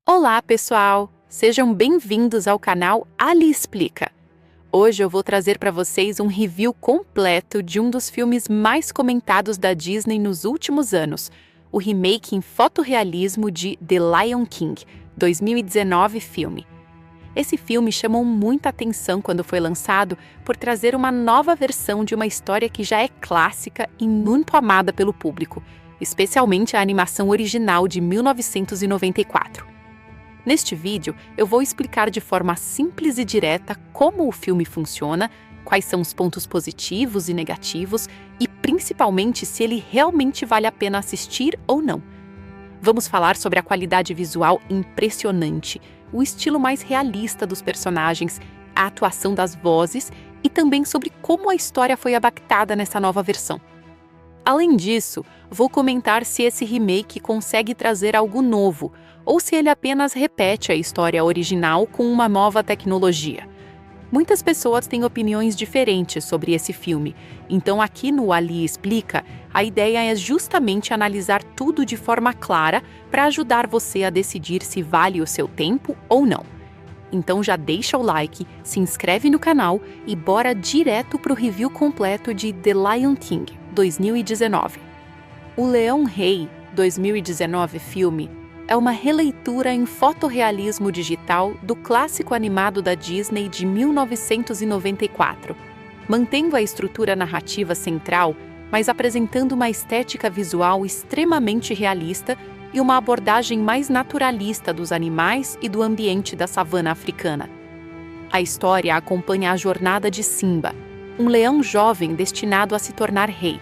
Olá, pessoal! Sejam bem-vindos ao canal Ali Explica. Hoje eu vou trazer para vocês um review completo de um dos filmes mais comentados da Disney nos últimos anos, o remake em fotorrealismo de The Lion King, 2019 filme. Esse filme chamou muita atenção quando foi lançado por trazer uma nova versão de uma história que já é clássica e muito amada pelo público, especialmente a animação original de 1994. Neste vídeo, eu vou explicar de forma simples e direta como o filme funciona, quais são os pontos positivos e negativos e, principalmente, se ele realmente vale a pena assistir ou não. Vamos falar sobre a qualidade visual impressionante, o estilo mais realista dos personagens, a atuação das vozes e também sobre como a história foi adaptada nessa nova versão. Além disso, vou comentar se esse remake consegue trazer algo novo ou se ele apenas repete a história original com uma nova tecnologia. Muitas pessoas têm opiniões diferentes sobre esse filme, então aqui no Ali Explica, a ideia é justamente analisar tudo de forma clara para ajudar você a decidir se vale o seu tempo ou não. Então já deixa o like, se inscreve no canal e bora direto para o review completo de The Lion King, 2019. O Leão Rei, 2019 filme, é uma releitura em fotorrealismo digital do clássico animado da Disney de 1994, mantendo a estrutura narrativa central, mas apresentando uma estética visual extremamente realista e uma abordagem mais naturalista dos animais e do ambiente da savana africana. A história acompanha a jornada de Simba, um leão jovem destinado a se tornar rei,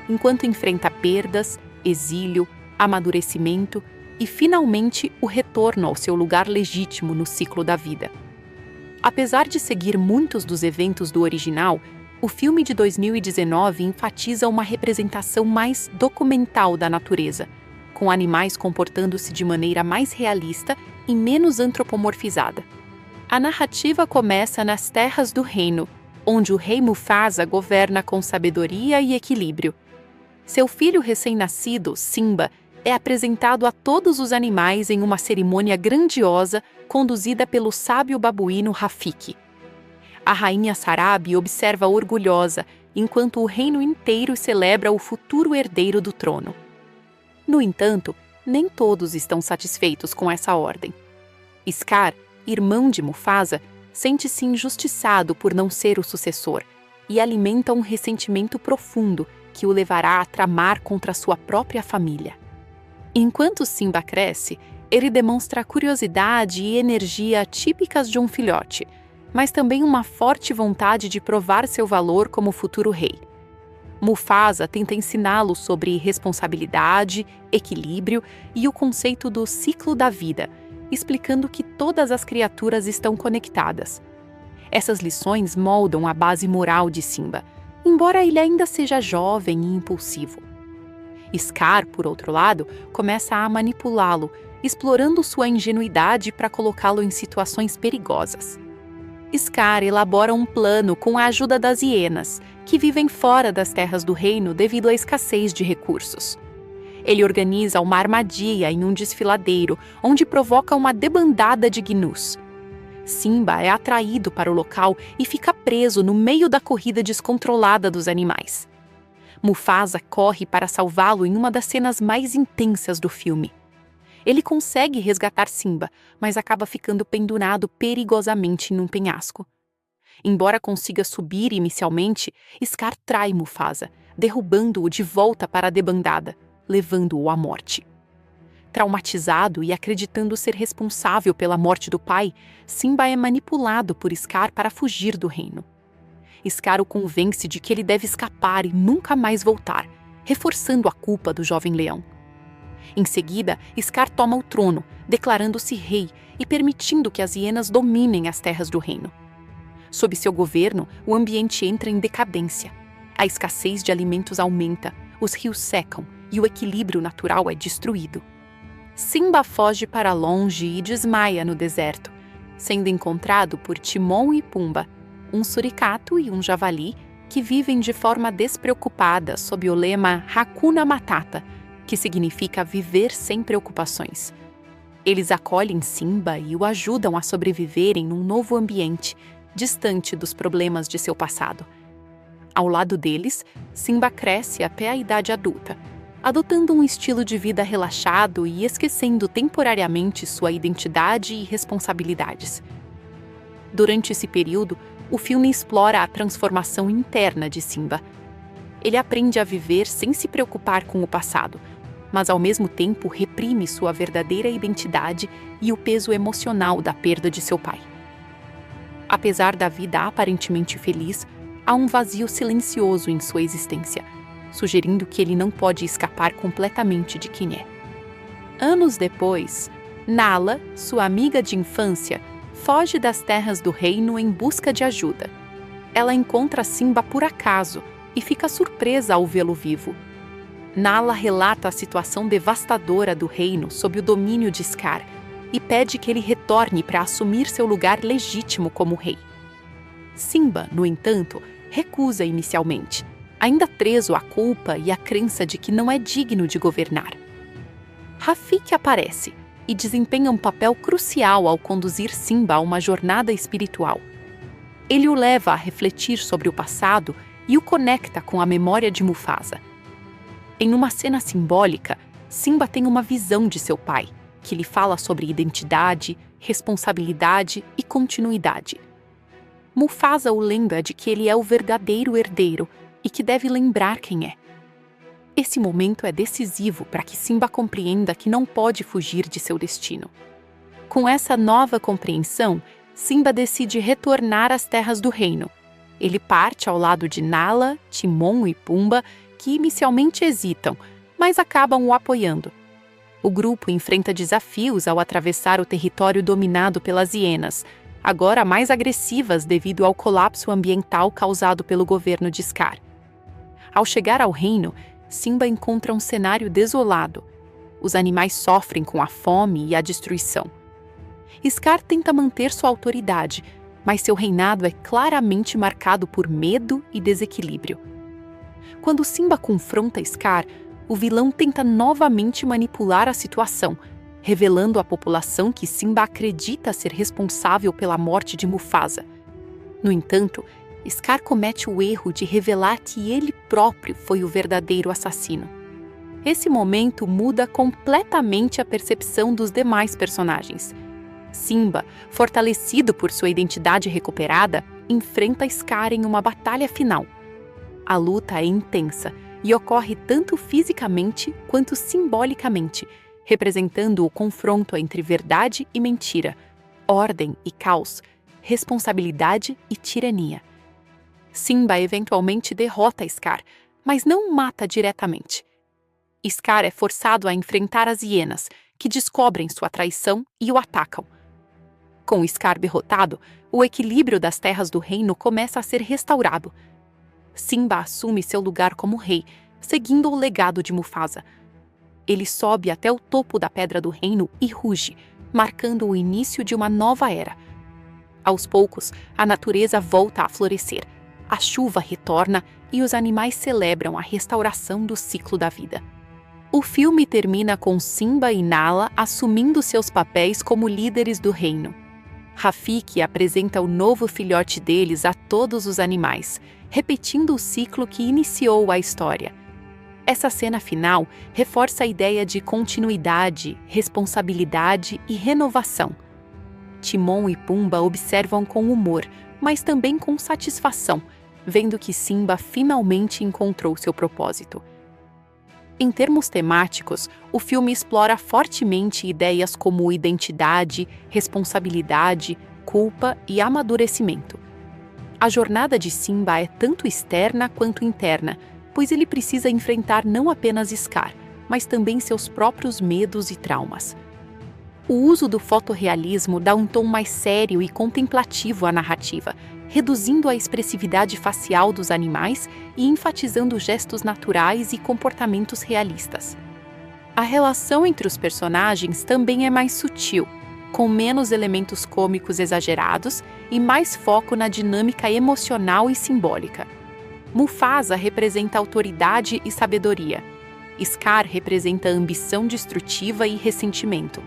enquanto enfrenta perdas, exílio, amadurecimento e, finalmente, o retorno ao seu lugar legítimo no ciclo da vida. Apesar de seguir muitos dos eventos do original, o filme de 2019 enfatiza uma representação mais documental da natureza, com animais comportando-se de maneira mais realista e menos antropomorfizada. A narrativa começa nas terras do reino, onde o rei Mufasa governa com sabedoria e equilíbrio. Seu filho recém-nascido, Simba, é apresentado a todos os animais em uma cerimônia grandiosa conduzida pelo sábio babuíno Rafiki. A rainha Sarabi observa orgulhosa, enquanto o reino inteiro celebra o futuro herdeiro do trono. No entanto, nem todos estão satisfeitos com essa ordem. Scar, irmão de Mufasa, sente-se injustiçado por não ser o sucessor e alimenta um ressentimento profundo que o levará a tramar contra sua própria família. Enquanto Simba cresce, ele demonstra curiosidade e energia típicas de um filhote, mas também uma forte vontade de provar seu valor como futuro rei. Mufasa tenta ensiná-lo sobre responsabilidade, equilíbrio e o conceito do ciclo da vida, explicando que todas as criaturas estão conectadas. Essas lições moldam a base moral de Simba, embora ele ainda seja jovem e impulsivo. Scar, por outro lado, começa a manipulá-lo, explorando sua ingenuidade para colocá-lo em situações perigosas. Scar elabora um plano com a ajuda das hienas, que vivem fora das terras do reino devido à escassez de recursos. Ele organiza uma armadilha em um desfiladeiro, onde provoca uma debandada de gnus. Simba é atraído para o local e fica preso no meio da corrida descontrolada dos animais. Mufasa corre para salvá-lo em uma das cenas mais intensas do filme. Ele consegue resgatar Simba, mas acaba ficando pendurado perigosamente em um penhasco. Embora consiga subir inicialmente, Scar trai Mufasa, derrubando-o de volta para a debandada, levando-o à morte. Traumatizado e acreditando ser responsável pela morte do pai, Simba é manipulado por Scar para fugir do reino. Scar o convence de que ele deve escapar e nunca mais voltar, reforçando a culpa do jovem leão. Em seguida, Scar toma o trono, declarando-se rei e permitindo que as hienas dominem as terras do reino. Sob seu governo, o ambiente entra em decadência. A escassez de alimentos aumenta, os rios secam e o equilíbrio natural é destruído. Simba foge para longe e desmaia no deserto, sendo encontrado por Timon e Pumba, um suricato e um javali que vivem de forma despreocupada sob o lema Hakuna Matata, que significa viver sem preocupações. Eles acolhem Simba e o ajudam a sobreviver em um novo ambiente, distante dos problemas de seu passado. Ao lado deles, Simba cresce até a idade adulta, adotando um estilo de vida relaxado e esquecendo temporariamente sua identidade e responsabilidades. Durante esse período, o filme explora a transformação interna de Simba. Ele aprende a viver sem se preocupar com o passado, mas ao mesmo tempo reprime sua verdadeira identidade e o peso emocional da perda de seu pai. Apesar da vida aparentemente feliz, há um vazio silencioso em sua existência, sugerindo que ele não pode escapar completamente de quem é. Anos depois, Nala, sua amiga de infância, foge das terras do reino em busca de ajuda. Ela encontra Simba por acaso e fica surpresa ao vê-lo vivo. Nala relata a situação devastadora do reino sob o domínio de Scar e pede que ele retorne para assumir seu lugar legítimo como rei. Simba, no entanto, recusa inicialmente, ainda preso à culpa e à crença de que não é digno de governar. Rafiki aparece e desempenha um papel crucial ao conduzir Simba a uma jornada espiritual. Ele o leva a refletir sobre o passado e o conecta com a memória de Mufasa. Em uma cena simbólica, Simba tem uma visão de seu pai, que lhe fala sobre identidade, responsabilidade e continuidade. Mufasa o lembra de que ele é o verdadeiro herdeiro e que deve lembrar quem é. Esse momento é decisivo para que Simba compreenda que não pode fugir de seu destino. Com essa nova compreensão, Simba decide retornar às terras do reino. Ele parte ao lado de Nala, Timon e Pumba, que inicialmente hesitam, mas acabam o apoiando. O grupo enfrenta desafios ao atravessar o território dominado pelas hienas, agora mais agressivas devido ao colapso ambiental causado pelo governo de Scar. Ao chegar ao reino, Simba encontra um cenário desolado. Os animais sofrem com a fome e a destruição. Scar tenta manter sua autoridade, mas seu reinado é claramente marcado por medo e desequilíbrio. Quando Simba confronta Scar, o vilão tenta novamente manipular a situação, revelando à população que Simba acredita ser responsável pela morte de Mufasa. No entanto, Scar comete o erro de revelar que ele próprio foi o verdadeiro assassino. Esse momento muda completamente a percepção dos demais personagens. Simba, fortalecido por sua identidade recuperada, enfrenta Scar em uma batalha final. A luta é intensa e ocorre tanto fisicamente quanto simbolicamente, representando o confronto entre verdade e mentira, ordem e caos, responsabilidade e tirania. Simba eventualmente derrota Scar, mas não o mata diretamente. Scar é forçado a enfrentar as hienas, que descobrem sua traição e o atacam. Com Scar derrotado, o equilíbrio das terras do reino começa a ser restaurado. Simba assume seu lugar como rei, seguindo o legado de Mufasa. Ele sobe até o topo da Pedra do Reino e ruge, marcando o início de uma nova era. Aos poucos, a natureza volta a florescer, a chuva retorna e os animais celebram a restauração do ciclo da vida. O filme termina com Simba e Nala assumindo seus papéis como líderes do reino. Rafiki apresenta o novo filhote deles a todos os animais, repetindo o ciclo que iniciou a história. Essa cena final reforça a ideia de continuidade, responsabilidade e renovação. Timon e Pumba observam com humor, mas também com satisfação, vendo que Simba finalmente encontrou seu propósito. Em termos temáticos, o filme explora fortemente ideias como identidade, responsabilidade, culpa e amadurecimento. A jornada de Simba é tanto externa quanto interna, pois ele precisa enfrentar não apenas Scar, mas também seus próprios medos e traumas. O uso do fotorrealismo dá um tom mais sério e contemplativo à narrativa, reduzindo a expressividade facial dos animais e enfatizando gestos naturais e comportamentos realistas. A relação entre os personagens também é mais sutil, com menos elementos cômicos exagerados e mais foco na dinâmica emocional e simbólica. Mufasa representa autoridade e sabedoria. Scar representa ambição destrutiva e ressentimento.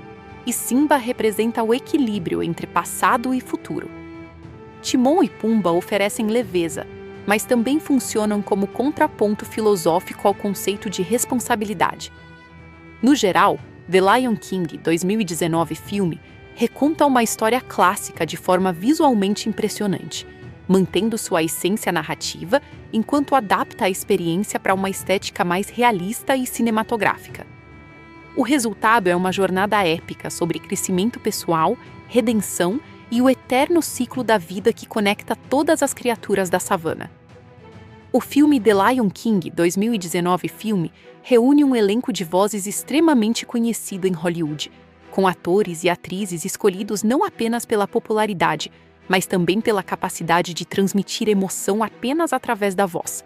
e Simba representa o equilíbrio entre passado e futuro. Timon e Pumba oferecem leveza, mas também funcionam como contraponto filosófico ao conceito de responsabilidade. No geral, The Lion King 2019 filme reconta uma história clássica de forma visualmente impressionante, mantendo sua essência narrativa enquanto adapta a experiência para uma estética mais realista e cinematográfica. O resultado é uma jornada épica sobre crescimento pessoal, redenção e o eterno ciclo da vida que conecta todas as criaturas da savana. O filme The Lion King 2019 filme reúne um elenco de vozes extremamente conhecido em Hollywood, com atores e atrizes escolhidos não apenas pela popularidade, mas também pela capacidade de transmitir emoção apenas através da voz.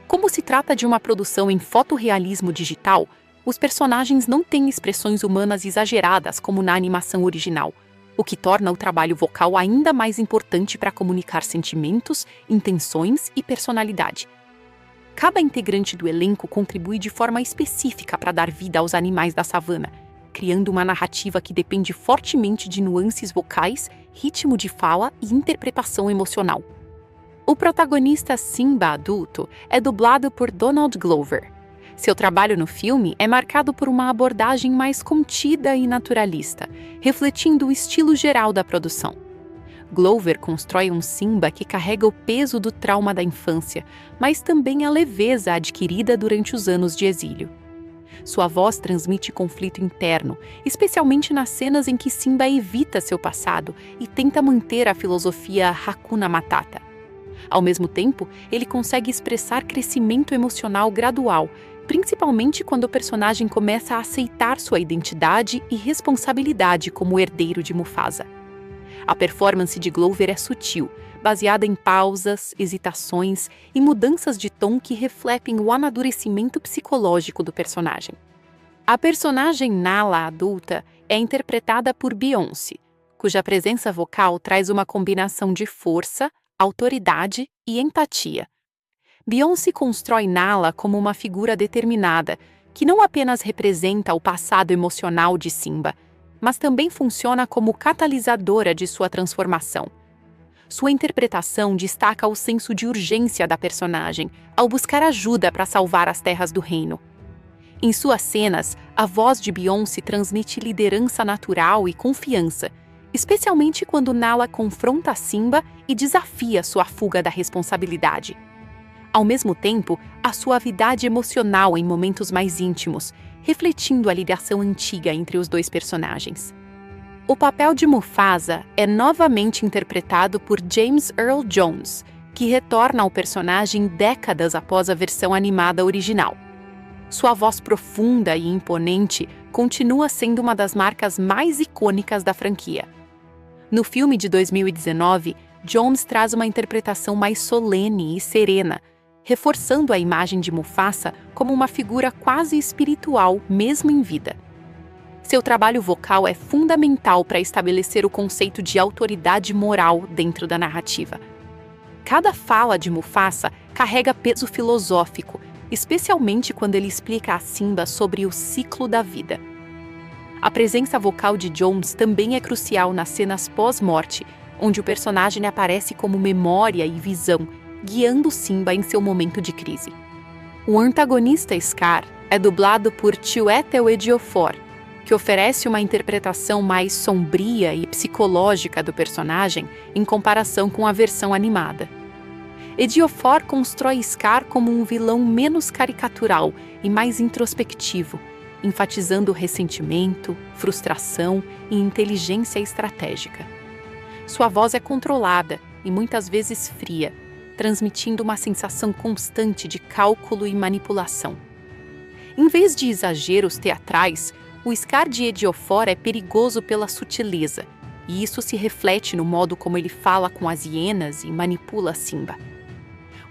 Como se trata de uma produção em fotorrealismo digital, os personagens não têm expressões humanas exageradas como na animação original, o que torna o trabalho vocal ainda mais importante para comunicar sentimentos, intenções e personalidade. Cada integrante do elenco contribui de forma específica para dar vida aos animais da savana, criando uma narrativa que depende fortemente de nuances vocais, ritmo de fala e interpretação emocional. O protagonista Simba adulto é dublado por Donald Glover. Seu trabalho no filme é marcado por uma abordagem mais contida e naturalista, refletindo o estilo geral da produção. Glover constrói um Simba que carrega o peso do trauma da infância, mas também a leveza adquirida durante os anos de exílio. Sua voz transmite conflito interno, especialmente nas cenas em que Simba evita seu passado e tenta manter a filosofia Hakuna Matata. Ao mesmo tempo, ele consegue expressar crescimento emocional gradual, principalmente quando o personagem começa a aceitar sua identidade e responsabilidade como herdeiro de Mufasa. A performance de Glover é sutil, baseada em pausas, hesitações e mudanças de tom que refletem o amadurecimento psicológico do personagem. A personagem Nala adulta é interpretada por Beyoncé, cuja presença vocal traz uma combinação de força, autoridade e empatia. Beyoncé constrói Nala como uma figura determinada, que não apenas representa o passado emocional de Simba, mas também funciona como catalisadora de sua transformação. Sua interpretação destaca o senso de urgência da personagem ao buscar ajuda para salvar as terras do reino. Em suas cenas, a voz de Beyoncé transmite liderança natural e confiança, especialmente quando Nala confronta Simba e desafia sua fuga da responsabilidade. Ao mesmo tempo, a suavidade emocional em momentos mais íntimos, refletindo a ligação antiga entre os dois personagens. O papel de Mufasa é novamente interpretado por James Earl Jones, que retorna ao personagem décadas após a versão animada original. Sua voz profunda e imponente continua sendo uma das marcas mais icônicas da franquia. No filme de 2019, Jones traz uma interpretação mais solene e serena, reforçando a imagem de Mufasa como uma figura quase espiritual, mesmo em vida. Seu trabalho vocal é fundamental para estabelecer o conceito de autoridade moral dentro da narrativa. Cada fala de Mufasa carrega peso filosófico, especialmente quando ele explica a Simba sobre o ciclo da vida. A presença vocal de Jones também é crucial nas cenas pós-morte, onde o personagem aparece como memória e visão, guiando Simba em seu momento de crise. O antagonista Scar é dublado por Chiwetel Ejiofor, que oferece uma interpretação mais sombria e psicológica do personagem em comparação com a versão animada. Ejiofor constrói Scar como um vilão menos caricatural e mais introspectivo, enfatizando ressentimento, frustração e inteligência estratégica. Sua voz é controlada e muitas vezes fria, transmitindo uma sensação constante de cálculo e manipulação. Em vez de exageros teatrais, o Scar de Ejiofor é perigoso pela sutileza, e isso se reflete no modo como ele fala com as hienas e manipula Simba.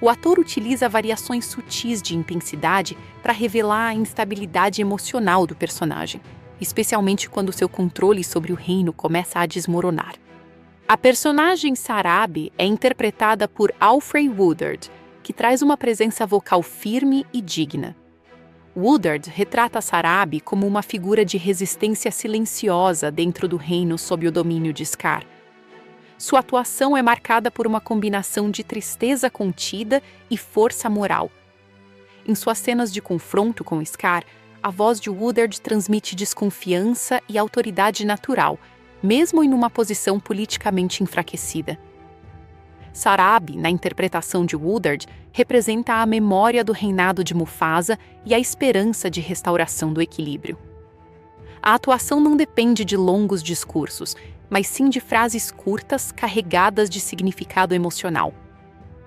O ator utiliza variações sutis de intensidade para revelar a instabilidade emocional do personagem, especialmente quando seu controle sobre o reino começa a desmoronar. A personagem Sarabi é interpretada por Alfre Woodard, que traz uma presença vocal firme e digna. Woodard retrata Sarabi como uma figura de resistência silenciosa dentro do reino sob o domínio de Scar. Sua atuação é marcada por uma combinação de tristeza contida e força moral. Em suas cenas de confronto com Scar, a voz de Woodard transmite desconfiança e autoridade natural, mesmo em uma posição politicamente enfraquecida. Sarabi, na interpretação de Woodard, representa a memória do reinado de Mufasa e a esperança de restauração do equilíbrio. A atuação não depende de longos discursos, mas sim de frases curtas carregadas de significado emocional.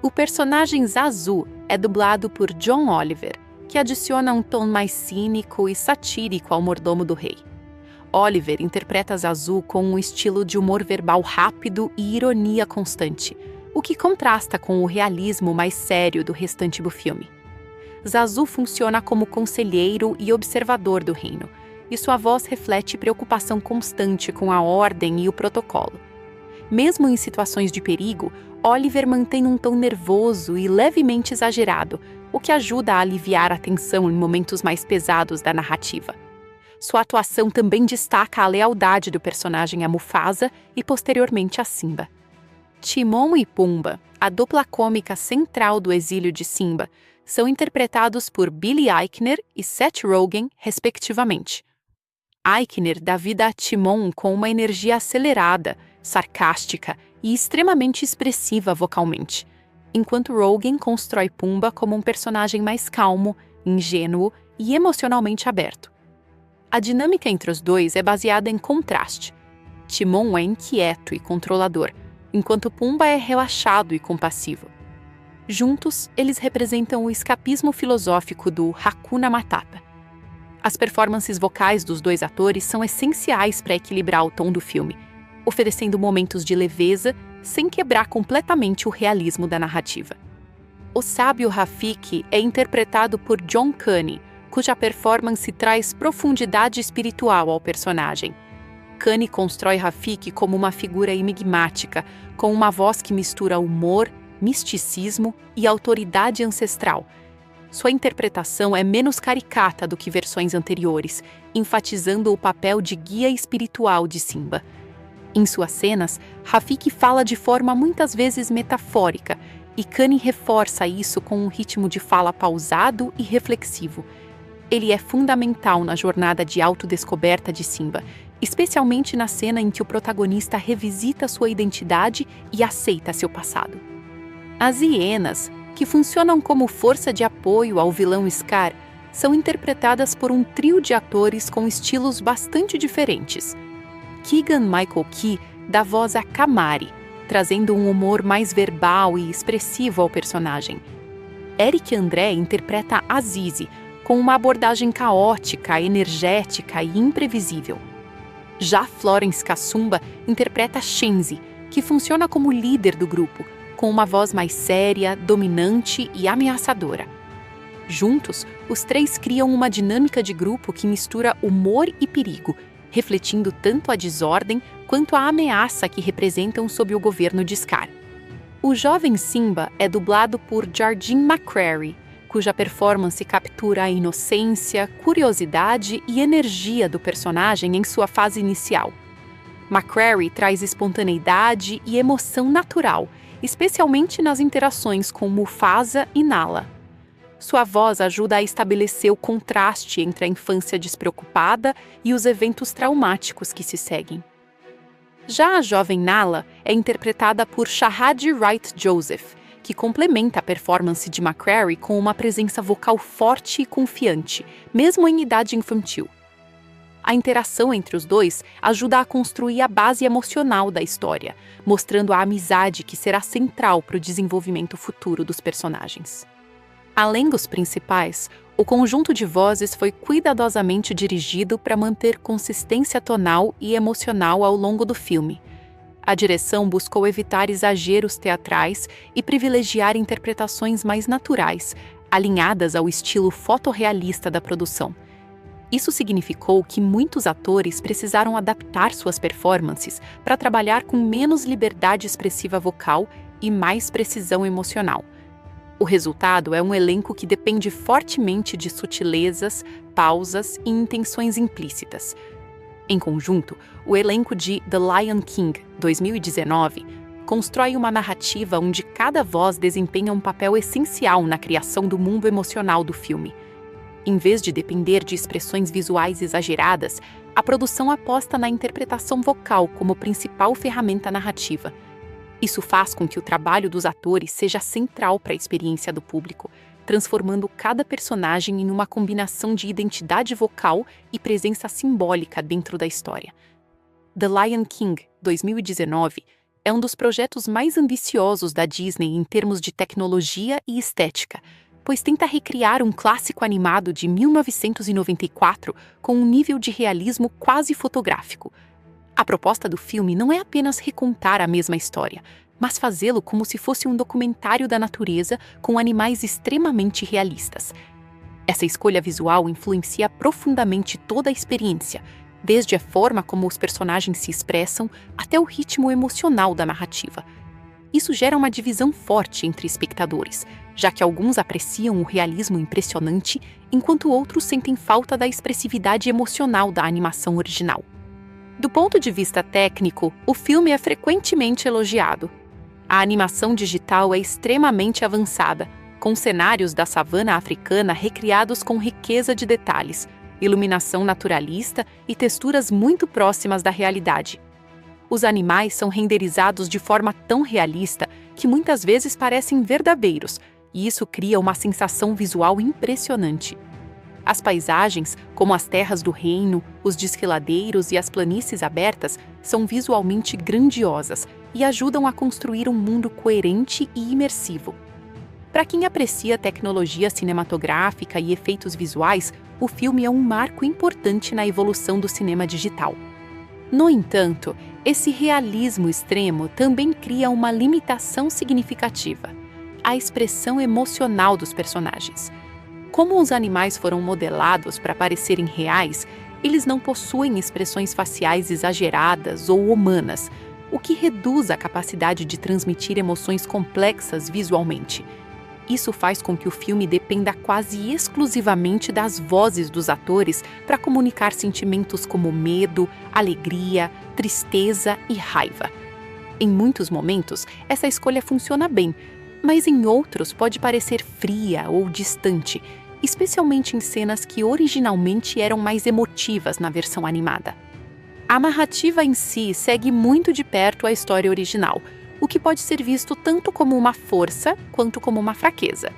O personagem Zazu é dublado por John Oliver, que adiciona um tom mais cínico e satírico ao mordomo do rei. Oliver interpreta Zazu com um estilo de humor verbal rápido e ironia constante, o que contrasta com o realismo mais sério do restante do filme. Zazu funciona como conselheiro e observador do reino, e sua voz reflete preocupação constante com a ordem e o protocolo. Mesmo em situações de perigo, Oliver mantém um tom nervoso e levemente exagerado, o que ajuda a aliviar a tensão em momentos mais pesados da narrativa. Sua atuação também destaca a lealdade do personagem a Mufasa e posteriormente a Simba. Timon e Pumba, a dupla cômica central do exílio de Simba, são interpretados por Billy Eichner e Seth Rogen, respectivamente. Eichner dá vida a Timon com uma energia acelerada, sarcástica e extremamente expressiva vocalmente, enquanto Rogen constrói Pumba como um personagem mais calmo, ingênuo e emocionalmente aberto. A dinâmica entre os dois é baseada em contraste. Timon é inquieto e controlador, enquanto Pumba é relaxado e compassivo. Juntos, eles representam o escapismo filosófico do Hakuna Matata. As performances vocais dos dois atores são essenciais para equilibrar o tom do filme, oferecendo momentos de leveza sem quebrar completamente o realismo da narrativa. O sábio Rafiki é interpretado por John Kane, cuja performance traz profundidade espiritual ao personagem. Kane constrói Rafiki como uma figura enigmática, com uma voz que mistura humor, misticismo e autoridade ancestral. Sua interpretação é menos caricata do que versões anteriores, enfatizando o papel de guia espiritual de Simba. Em suas cenas, Rafiki fala de forma muitas vezes metafórica, e Kane reforça isso com um ritmo de fala pausado e reflexivo. Ele é fundamental na jornada de autodescoberta de Simba, especialmente na cena em que o protagonista revisita sua identidade e aceita seu passado. As hienas, que funcionam como força de apoio ao vilão Scar, são interpretadas por um trio de atores com estilos bastante diferentes. Keegan-Michael Key dá voz a Kamari, trazendo um humor mais verbal e expressivo ao personagem. Eric André interpreta Azizi, com uma abordagem caótica, energética e imprevisível. Já Florence Kasumba interpreta Shenzi, que funciona como líder do grupo, com uma voz mais séria, dominante e ameaçadora. Juntos, os três criam uma dinâmica de grupo que mistura humor e perigo, refletindo tanto a desordem quanto a ameaça que representam sob o governo de Scar. O jovem Simba é dublado por Jardine McCrary, cuja performance captura a inocência, curiosidade e energia do personagem em sua fase inicial. McCrary traz espontaneidade e emoção natural, especialmente nas interações com Mufasa e Nala. Sua voz ajuda a estabelecer o contraste entre a infância despreocupada e os eventos traumáticos que se seguem. Já a jovem Nala é interpretada por Shahadi Wright Joseph, que complementa a performance de McCrary com uma presença vocal forte e confiante, mesmo em idade infantil. A interação entre os dois ajuda a construir a base emocional da história, mostrando a amizade que será central para o desenvolvimento futuro dos personagens. Além dos principais, o conjunto de vozes foi cuidadosamente dirigido para manter consistência tonal e emocional ao longo do filme. A direção buscou evitar exageros teatrais e privilegiar interpretações mais naturais, alinhadas ao estilo fotorrealista da produção. Isso significou que muitos atores precisaram adaptar suas performances para trabalhar com menos liberdade expressiva vocal e mais precisão emocional. O resultado é um elenco que depende fortemente de sutilezas, pausas e intenções implícitas. Em conjunto, o elenco de The Lion King, 2019, constrói uma narrativa onde cada voz desempenha um papel essencial na criação do mundo emocional do filme. Em vez de depender de expressões visuais exageradas, a produção aposta na interpretação vocal como principal ferramenta narrativa. Isso faz com que o trabalho dos atores seja central para a experiência do público, transformando cada personagem em uma combinação de identidade vocal e presença simbólica dentro da história. The Lion King, 2019, é um dos projetos mais ambiciosos da Disney em termos de tecnologia e estética, pois tenta recriar um clássico animado de 1994 com um nível de realismo quase fotográfico. A proposta do filme não é apenas recontar a mesma história, mas fazê-lo como se fosse um documentário da natureza com animais extremamente realistas. Essa escolha visual influencia profundamente toda a experiência, desde a forma como os personagens se expressam até o ritmo emocional da narrativa. Isso gera uma divisão forte entre espectadores, já que alguns apreciam o realismo impressionante, enquanto outros sentem falta da expressividade emocional da animação original. Do ponto de vista técnico, o filme é frequentemente elogiado. A animação digital é extremamente avançada, com cenários da savana africana recriados com riqueza de detalhes, iluminação naturalista e texturas muito próximas da realidade. Os animais são renderizados de forma tão realista que muitas vezes parecem verdadeiros, e isso cria uma sensação visual impressionante. As paisagens, como as terras do reino, os desfiladeiros e as planícies abertas, são visualmente grandiosas e ajudam a construir um mundo coerente e imersivo. Para quem aprecia tecnologia cinematográfica e efeitos visuais, o filme é um marco importante na evolução do cinema digital. No entanto, esse realismo extremo também cria uma limitação significativa: a expressão emocional dos personagens. Como os animais foram modelados para parecerem reais, eles não possuem expressões faciais exageradas ou humanas, o que reduz a capacidade de transmitir emoções complexas visualmente. Isso faz com que o filme dependa quase exclusivamente das vozes dos atores para comunicar sentimentos como medo, alegria, tristeza e raiva. Em muitos momentos, essa escolha funciona bem, mas em outros pode parecer fria ou distante, especialmente em cenas que originalmente eram mais emotivas na versão animada. A narrativa em si segue muito de perto a história original, o que pode ser visto tanto como uma força quanto como uma fraqueza.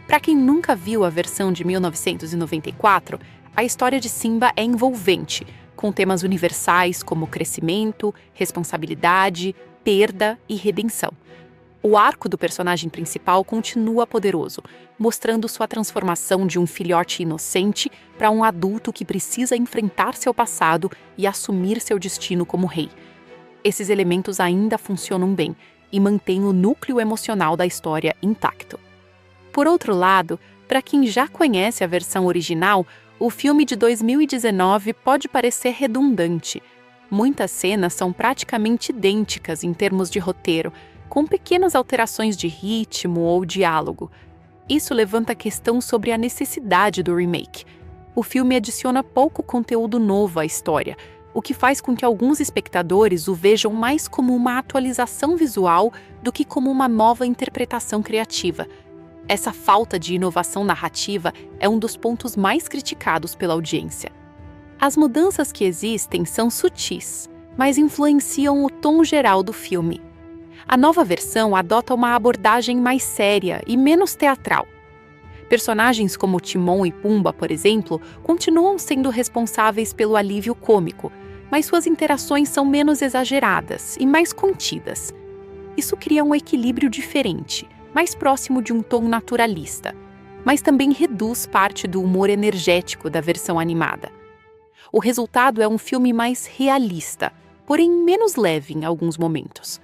Para quem nunca viu a versão de 1994, a história de Simba é envolvente, com temas universais como crescimento, responsabilidade, perda e redenção. O arco do personagem principal continua poderoso, mostrando sua transformação de um filhote inocente para um adulto que precisa enfrentar seu passado e assumir seu destino como rei. Esses elementos ainda funcionam bem e mantêm o núcleo emocional da história intacto. Por outro lado, para quem já conhece a versão original, o filme de 2019 pode parecer redundante. Muitas cenas são praticamente idênticas em termos de roteiro, com pequenas alterações de ritmo ou diálogo. Isso levanta a questão sobre a necessidade do remake. O filme adiciona pouco conteúdo novo à história, o que faz com que alguns espectadores o vejam mais como uma atualização visual do que como uma nova interpretação criativa. Essa falta de inovação narrativa é um dos pontos mais criticados pela audiência. As mudanças que existem são sutis, mas influenciam o tom geral do filme. A nova versão adota uma abordagem mais séria e menos teatral. Personagens como Timon e Pumba, por exemplo, continuam sendo responsáveis pelo alívio cômico, mas suas interações são menos exageradas e mais contidas. Isso cria um equilíbrio diferente, mais próximo de um tom naturalista, mas também reduz parte do humor energético da versão animada. O resultado é um filme mais realista, porém menos leve em alguns momentos.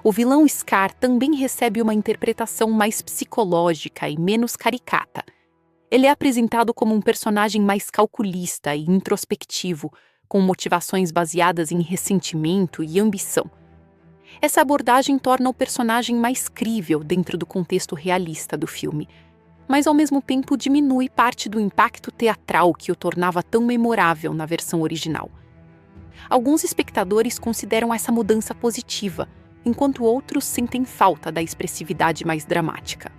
O vilão Scar também recebe uma interpretação mais psicológica e menos caricata. Ele é apresentado como um personagem mais calculista e introspectivo, com motivações baseadas em ressentimento e ambição. Essa abordagem torna o personagem mais crível dentro do contexto realista do filme, mas ao mesmo tempo diminui parte do impacto teatral que o tornava tão memorável na versão original. Alguns espectadores consideram essa mudança positiva, enquanto outros sentem falta da expressividade mais dramática.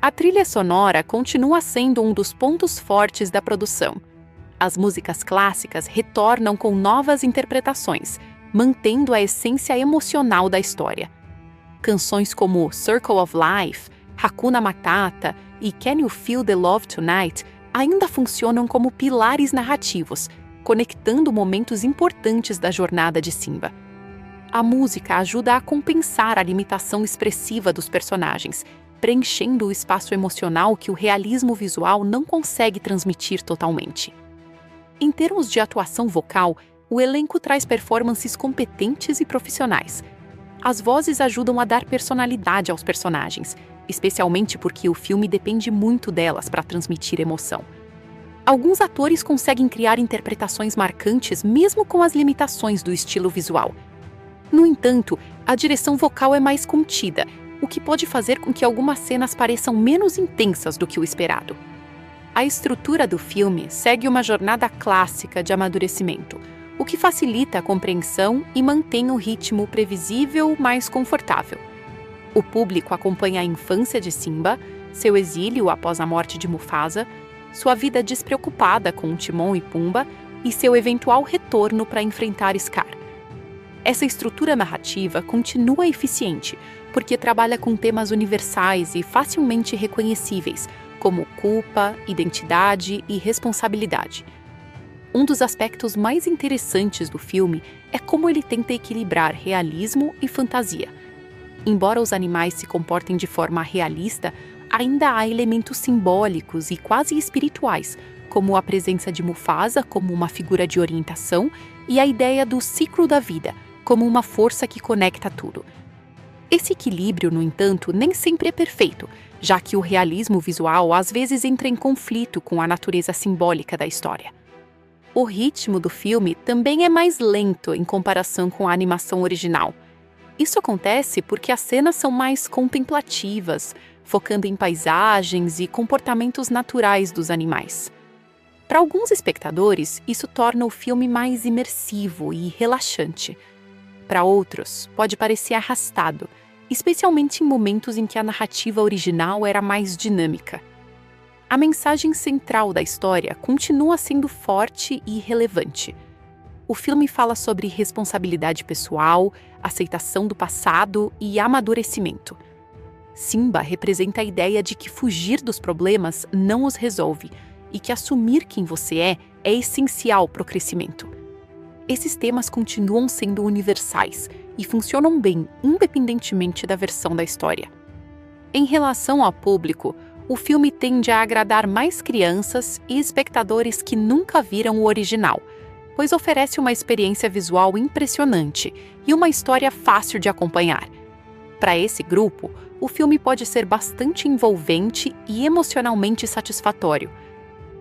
A trilha sonora continua sendo um dos pontos fortes da produção. As músicas clássicas retornam com novas interpretações, mantendo a essência emocional da história. Canções como Circle of Life, Hakuna Matata e Can You Feel the Love Tonight ainda funcionam como pilares narrativos, conectando momentos importantes da jornada de Simba. A música ajuda a compensar a limitação expressiva dos personagens, preenchendo o espaço emocional que o realismo visual não consegue transmitir totalmente. Em termos de atuação vocal, o elenco traz performances competentes e profissionais. As vozes ajudam a dar personalidade aos personagens, especialmente porque o filme depende muito delas para transmitir emoção. Alguns atores conseguem criar interpretações marcantes mesmo com as limitações do estilo visual. No entanto, a direção vocal é mais contida, o que pode fazer com que algumas cenas pareçam menos intensas do que o esperado. A estrutura do filme segue uma jornada clássica de amadurecimento, o que facilita a compreensão e mantém o ritmo previsível, mais confortável. O público acompanha a infância de Simba, seu exílio após a morte de Mufasa, sua vida despreocupada com Timon e Pumba e seu eventual retorno para enfrentar Scar. Essa estrutura narrativa continua eficiente, porque trabalha com temas universais e facilmente reconhecíveis, como culpa, identidade e responsabilidade. Um dos aspectos mais interessantes do filme é como ele tenta equilibrar realismo e fantasia. Embora os animais se comportem de forma realista, ainda há elementos simbólicos e quase espirituais, como a presença de Mufasa como uma figura de orientação e a ideia do ciclo da vida, como uma força que conecta tudo. Esse equilíbrio, no entanto, nem sempre é perfeito, já que o realismo visual às vezes entra em conflito com a natureza simbólica da história. O ritmo do filme também é mais lento em comparação com a animação original. Isso acontece porque as cenas são mais contemplativas, focando em paisagens e comportamentos naturais dos animais. Para alguns espectadores, isso torna o filme mais imersivo e relaxante. Para outros, pode parecer arrastado, especialmente em momentos em que a narrativa original era mais dinâmica. A mensagem central da história continua sendo forte e relevante. O filme fala sobre responsabilidade pessoal, aceitação do passado e amadurecimento. Simba representa a ideia de que fugir dos problemas não os resolve e que assumir quem você é essencial para o crescimento. Esses temas continuam sendo universais e funcionam bem, independentemente da versão da história. Em relação ao público, o filme tende a agradar mais crianças e espectadores que nunca viram o original, pois oferece uma experiência visual impressionante e uma história fácil de acompanhar. Para esse grupo, o filme pode ser bastante envolvente e emocionalmente satisfatório.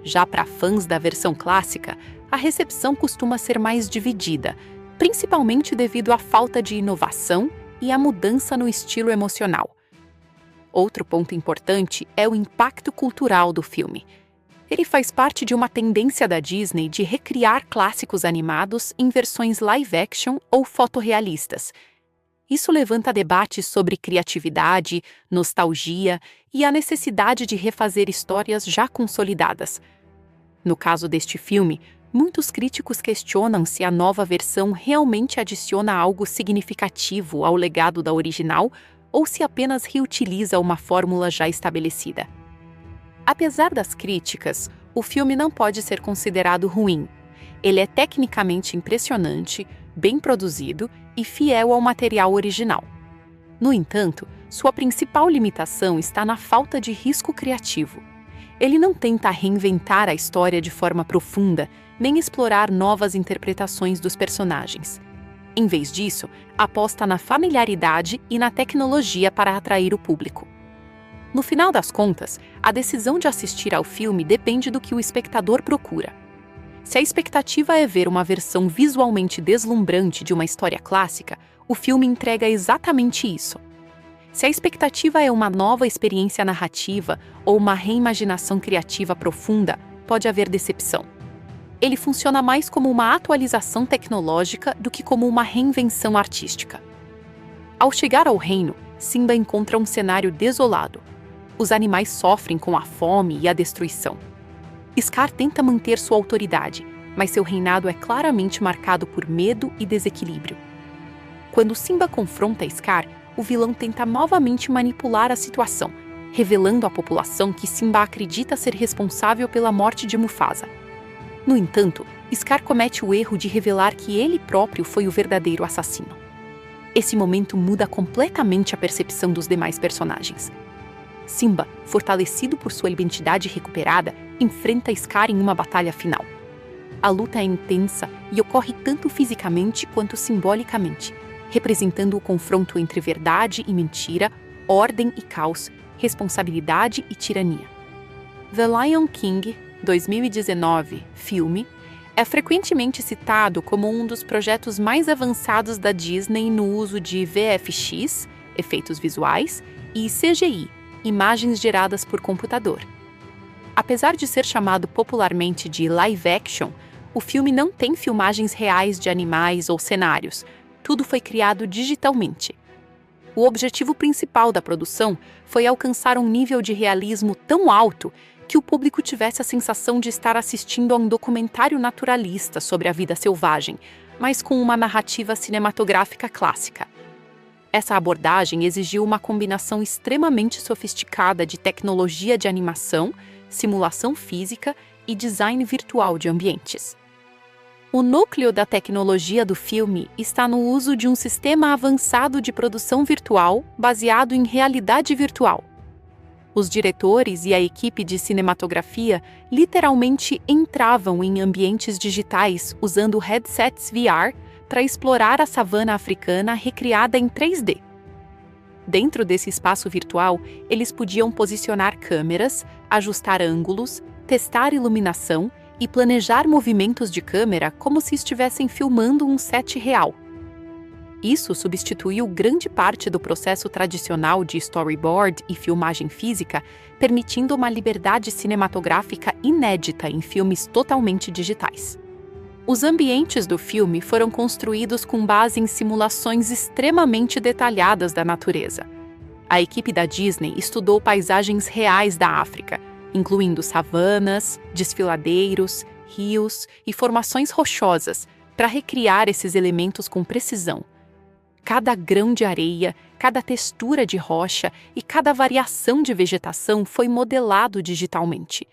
Já para fãs da versão clássica, a recepção costuma ser mais dividida, principalmente devido à falta de inovação e à mudança no estilo emocional. Outro ponto importante é o impacto cultural do filme. Ele faz parte de uma tendência da Disney de recriar clássicos animados em versões live-action ou fotorrealistas. Isso levanta debates sobre criatividade, nostalgia e a necessidade de refazer histórias já consolidadas. No caso deste filme, muitos críticos questionam se a nova versão realmente adiciona algo significativo ao legado da original ou se apenas reutiliza uma fórmula já estabelecida. Apesar das críticas, o filme não pode ser considerado ruim. Ele é tecnicamente impressionante, bem produzido e fiel ao material original. No entanto, sua principal limitação está na falta de risco criativo. Ele não tenta reinventar a história de forma profunda, nem explorar novas interpretações dos personagens. Em vez disso, aposta na familiaridade e na tecnologia para atrair o público. No final das contas, a decisão de assistir ao filme depende do que o espectador procura. Se a expectativa é ver uma versão visualmente deslumbrante de uma história clássica, o filme entrega exatamente isso. Se a expectativa é uma nova experiência narrativa ou uma reimaginação criativa profunda, pode haver decepção. Ele funciona mais como uma atualização tecnológica do que como uma reinvenção artística. Ao chegar ao reino, Simba encontra um cenário desolado. Os animais sofrem com a fome e a destruição. Scar tenta manter sua autoridade, mas seu reinado é claramente marcado por medo e desequilíbrio. Quando Simba confronta Scar, o vilão tenta novamente manipular a situação, revelando à população que Simba acredita ser responsável pela morte de Mufasa. No entanto, Scar comete o erro de revelar que ele próprio foi o verdadeiro assassino. Esse momento muda completamente a percepção dos demais personagens. Simba, fortalecido por sua identidade recuperada, enfrenta Scar em uma batalha final. A luta é intensa e ocorre tanto fisicamente quanto simbolicamente, representando o confronto entre verdade e mentira, ordem e caos, responsabilidade e tirania. The Lion King, 2019, filme, é frequentemente citado como um dos projetos mais avançados da Disney no uso de VFX, efeitos visuais, e CGI, imagens geradas por computador. Apesar de ser chamado popularmente de live action, o filme não tem filmagens reais de animais ou cenários. Tudo foi criado digitalmente. O objetivo principal da produção foi alcançar um nível de realismo tão alto que o público tivesse a sensação de estar assistindo a um documentário naturalista sobre a vida selvagem, mas com uma narrativa cinematográfica clássica. Essa abordagem exigiu uma combinação extremamente sofisticada de tecnologia de animação, simulação física e design virtual de ambientes. O núcleo da tecnologia do filme está no uso de um sistema avançado de produção virtual baseado em realidade virtual. Os diretores e a equipe de cinematografia literalmente entravam em ambientes digitais usando headsets VR para explorar a savana africana recriada em 3D. Dentro desse espaço virtual, eles podiam posicionar câmeras, ajustar ângulos, testar iluminação e planejar movimentos de câmera como se estivessem filmando um set real. Isso substituiu grande parte do processo tradicional de storyboard e filmagem física, permitindo uma liberdade cinematográfica inédita em filmes totalmente digitais. Os ambientes do filme foram construídos com base em simulações extremamente detalhadas da natureza. A equipe da Disney estudou paisagens reais da África, incluindo savanas, desfiladeiros, rios e formações rochosas, para recriar esses elementos com precisão. Cada grão de areia, cada textura de rocha e cada variação de vegetação foi modelado digitalmente.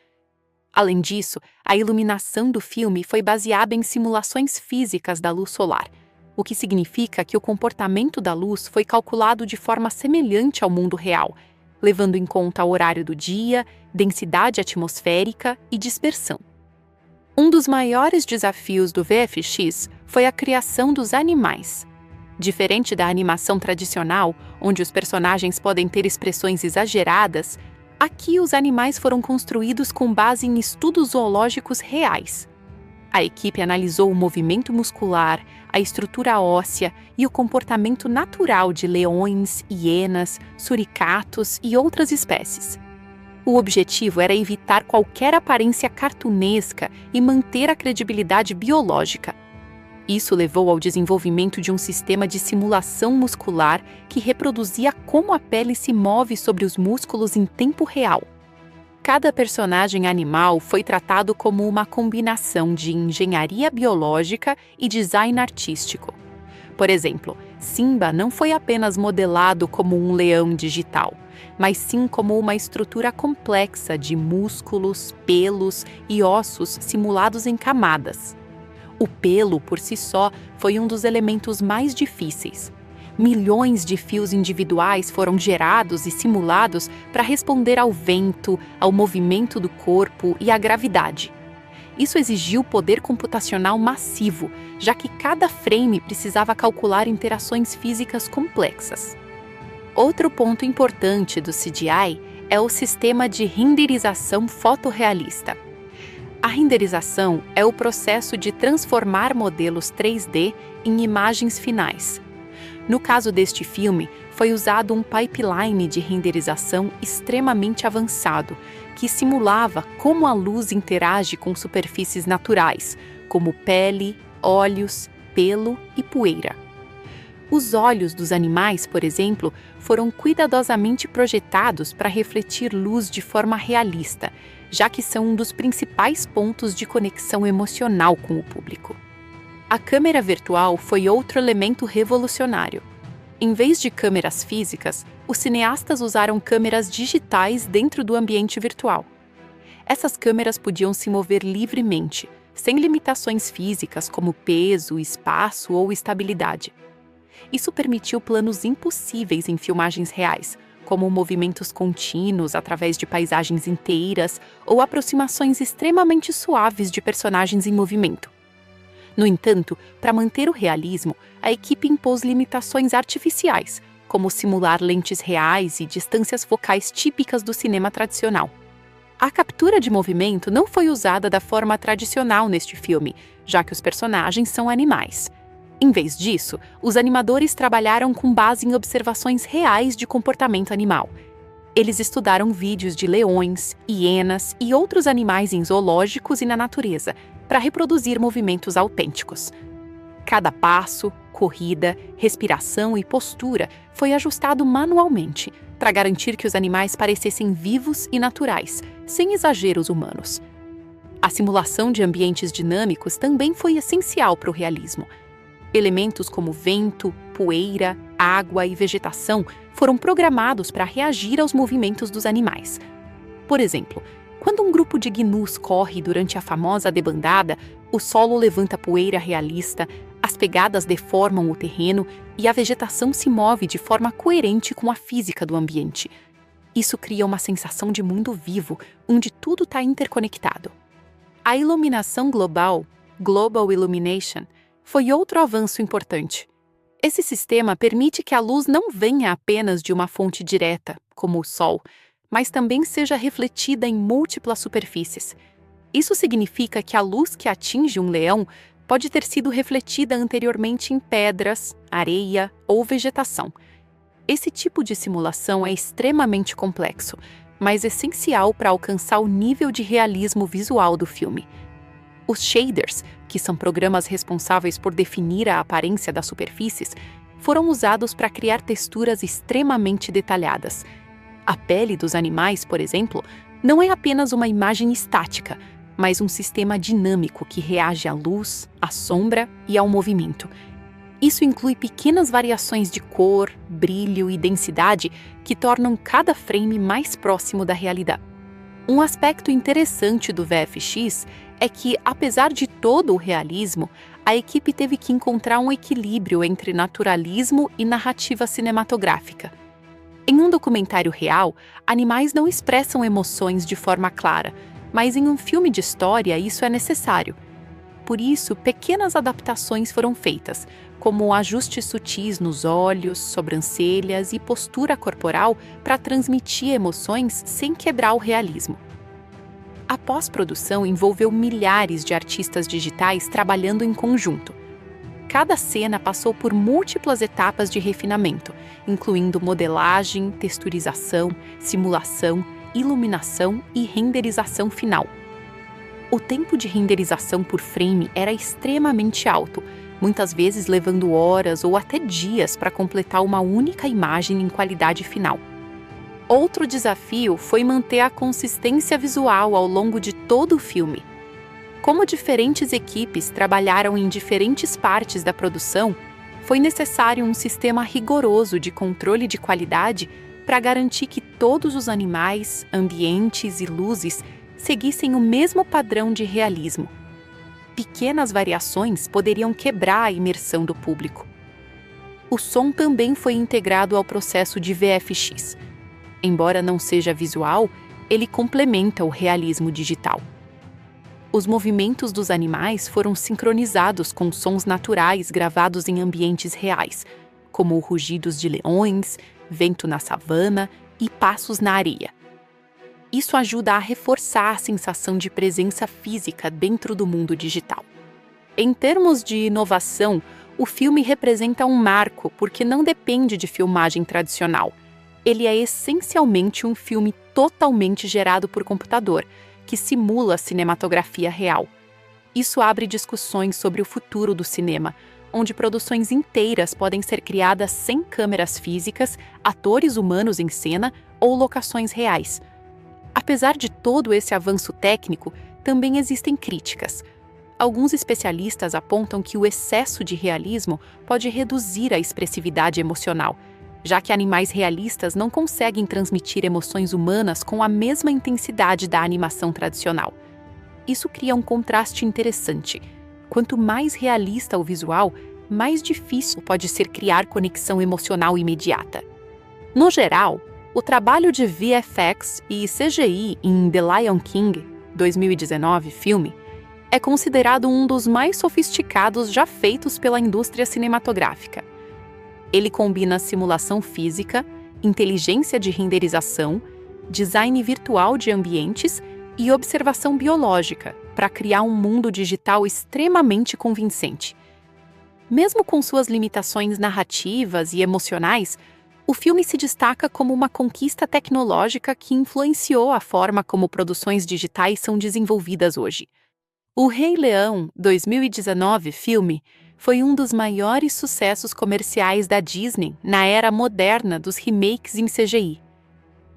Além disso, a iluminação do filme foi baseada em simulações físicas da luz solar, o que significa que o comportamento da luz foi calculado de forma semelhante ao mundo real, levando em conta o horário do dia, densidade atmosférica e dispersão. Um dos maiores desafios do VFX foi a criação dos animais. Diferente da animação tradicional, onde os personagens podem ter expressões exageradas, aqui os animais foram construídos com base em estudos zoológicos reais. A equipe analisou o movimento muscular, a estrutura óssea e o comportamento natural de leões, hienas, suricatos e outras espécies. O objetivo era evitar qualquer aparência cartunesca e manter a credibilidade biológica. Isso levou ao desenvolvimento de um sistema de simulação muscular que reproduzia como a pele se move sobre os músculos em tempo real. Cada personagem animal foi tratado como uma combinação de engenharia biológica e design artístico. Por exemplo, Simba não foi apenas modelado como um leão digital, mas sim como uma estrutura complexa de músculos, pelos e ossos simulados em camadas. O pelo, por si só, foi um dos elementos mais difíceis. Milhões de fios individuais foram gerados e simulados para responder ao vento, ao movimento do corpo e à gravidade. Isso exigiu poder computacional massivo, já que cada frame precisava calcular interações físicas complexas. Outro ponto importante do CGI é o sistema de renderização fotorrealista. A renderização é o processo de transformar modelos 3D em imagens finais. No caso deste filme, foi usado um pipeline de renderização extremamente avançado, que simulava como a luz interage com superfícies naturais, como pele, olhos, pelo e poeira. Os olhos dos animais, por exemplo, foram cuidadosamente projetados para refletir luz de forma realista, já que são um dos principais pontos de conexão emocional com o público. A câmera virtual foi outro elemento revolucionário. Em vez de câmeras físicas, os cineastas usaram câmeras digitais dentro do ambiente virtual. Essas câmeras podiam se mover livremente, sem limitações físicas como peso, espaço ou estabilidade. Isso permitiu planos impossíveis em filmagens reais, como movimentos contínuos através de paisagens inteiras ou aproximações extremamente suaves de personagens em movimento. No entanto, para manter o realismo, a equipe impôs limitações artificiais, como simular lentes reais e distâncias focais típicas do cinema tradicional. A captura de movimento não foi usada da forma tradicional neste filme, já que os personagens são animais. Em vez disso, os animadores trabalharam com base em observações reais de comportamento animal. Eles estudaram vídeos de leões, hienas e outros animais em zoológicos e na natureza, para reproduzir movimentos autênticos. Cada passo, corrida, respiração e postura foi ajustado manualmente, para garantir que os animais parecessem vivos e naturais, sem exageros humanos. A simulação de ambientes dinâmicos também foi essencial para o realismo. Elementos como vento, poeira, água e vegetação foram programados para reagir aos movimentos dos animais. Por exemplo, quando um grupo de gnus corre durante a famosa debandada, o solo levanta poeira realista, as pegadas deformam o terreno e a vegetação se move de forma coerente com a física do ambiente. Isso cria uma sensação de mundo vivo, onde tudo está interconectado. A iluminação global, Global Illumination, foi outro avanço importante. Esse sistema permite que a luz não venha apenas de uma fonte direta, como o Sol, mas também seja refletida em múltiplas superfícies. Isso significa que a luz que atinge um leão pode ter sido refletida anteriormente em pedras, areia ou vegetação. Esse tipo de simulação é extremamente complexo, mas essencial para alcançar o nível de realismo visual do filme. Os shaders, que são programas responsáveis por definir a aparência das superfícies, foram usados para criar texturas extremamente detalhadas. A pele dos animais, por exemplo, não é apenas uma imagem estática, mas um sistema dinâmico que reage à luz, à sombra e ao movimento. Isso inclui pequenas variações de cor, brilho e densidade que tornam cada frame mais próximo da realidade. Um aspecto interessante do VFX é que, apesar de todo o realismo, a equipe teve que encontrar um equilíbrio entre naturalismo e narrativa cinematográfica. Em um documentário real, animais não expressam emoções de forma clara, mas em um filme de história isso é necessário. Por isso, pequenas adaptações foram feitas, como ajustes sutis nos olhos, sobrancelhas e postura corporal para transmitir emoções sem quebrar o realismo. A pós-produção envolveu milhares de artistas digitais trabalhando em conjunto. Cada cena passou por múltiplas etapas de refinamento, incluindo modelagem, texturização, simulação, iluminação e renderização final. O tempo de renderização por frame era extremamente alto, muitas vezes levando horas ou até dias para completar uma única imagem em qualidade final. Outro desafio foi manter a consistência visual ao longo de todo o filme. Como diferentes equipes trabalharam em diferentes partes da produção, foi necessário um sistema rigoroso de controle de qualidade para garantir que todos os animais, ambientes e luzes seguissem o mesmo padrão de realismo. Pequenas variações poderiam quebrar a imersão do público. O som também foi integrado ao processo de VFX. Embora não seja visual, ele complementa o realismo digital. Os movimentos dos animais foram sincronizados com sons naturais gravados em ambientes reais, como rugidos de leões, vento na savana e passos na areia. Isso ajuda a reforçar a sensação de presença física dentro do mundo digital. Em termos de inovação, o filme representa um marco porque não depende de filmagem tradicional. Ele é essencialmente um filme totalmente gerado por computador, que simula a cinematografia real. Isso abre discussões sobre o futuro do cinema, onde produções inteiras podem ser criadas sem câmeras físicas, atores humanos em cena ou locações reais. Apesar de todo esse avanço técnico, também existem críticas. Alguns especialistas apontam que o excesso de realismo pode reduzir a expressividade emocional, já que animais realistas não conseguem transmitir emoções humanas com a mesma intensidade da animação tradicional. Isso cria um contraste interessante. Quanto mais realista o visual, mais difícil pode ser criar conexão emocional imediata. No geral, o trabalho de VFX e CGI em The Lion King, 2019, filme, é considerado um dos mais sofisticados já feitos pela indústria cinematográfica. Ele combina simulação física, inteligência de renderização, design virtual de ambientes e observação biológica para criar um mundo digital extremamente convincente. Mesmo com suas limitações narrativas e emocionais, o filme se destaca como uma conquista tecnológica que influenciou a forma como produções digitais são desenvolvidas hoje. O Rei Leão, 2019, filme, foi um dos maiores sucessos comerciais da Disney na era moderna dos remakes em CGI.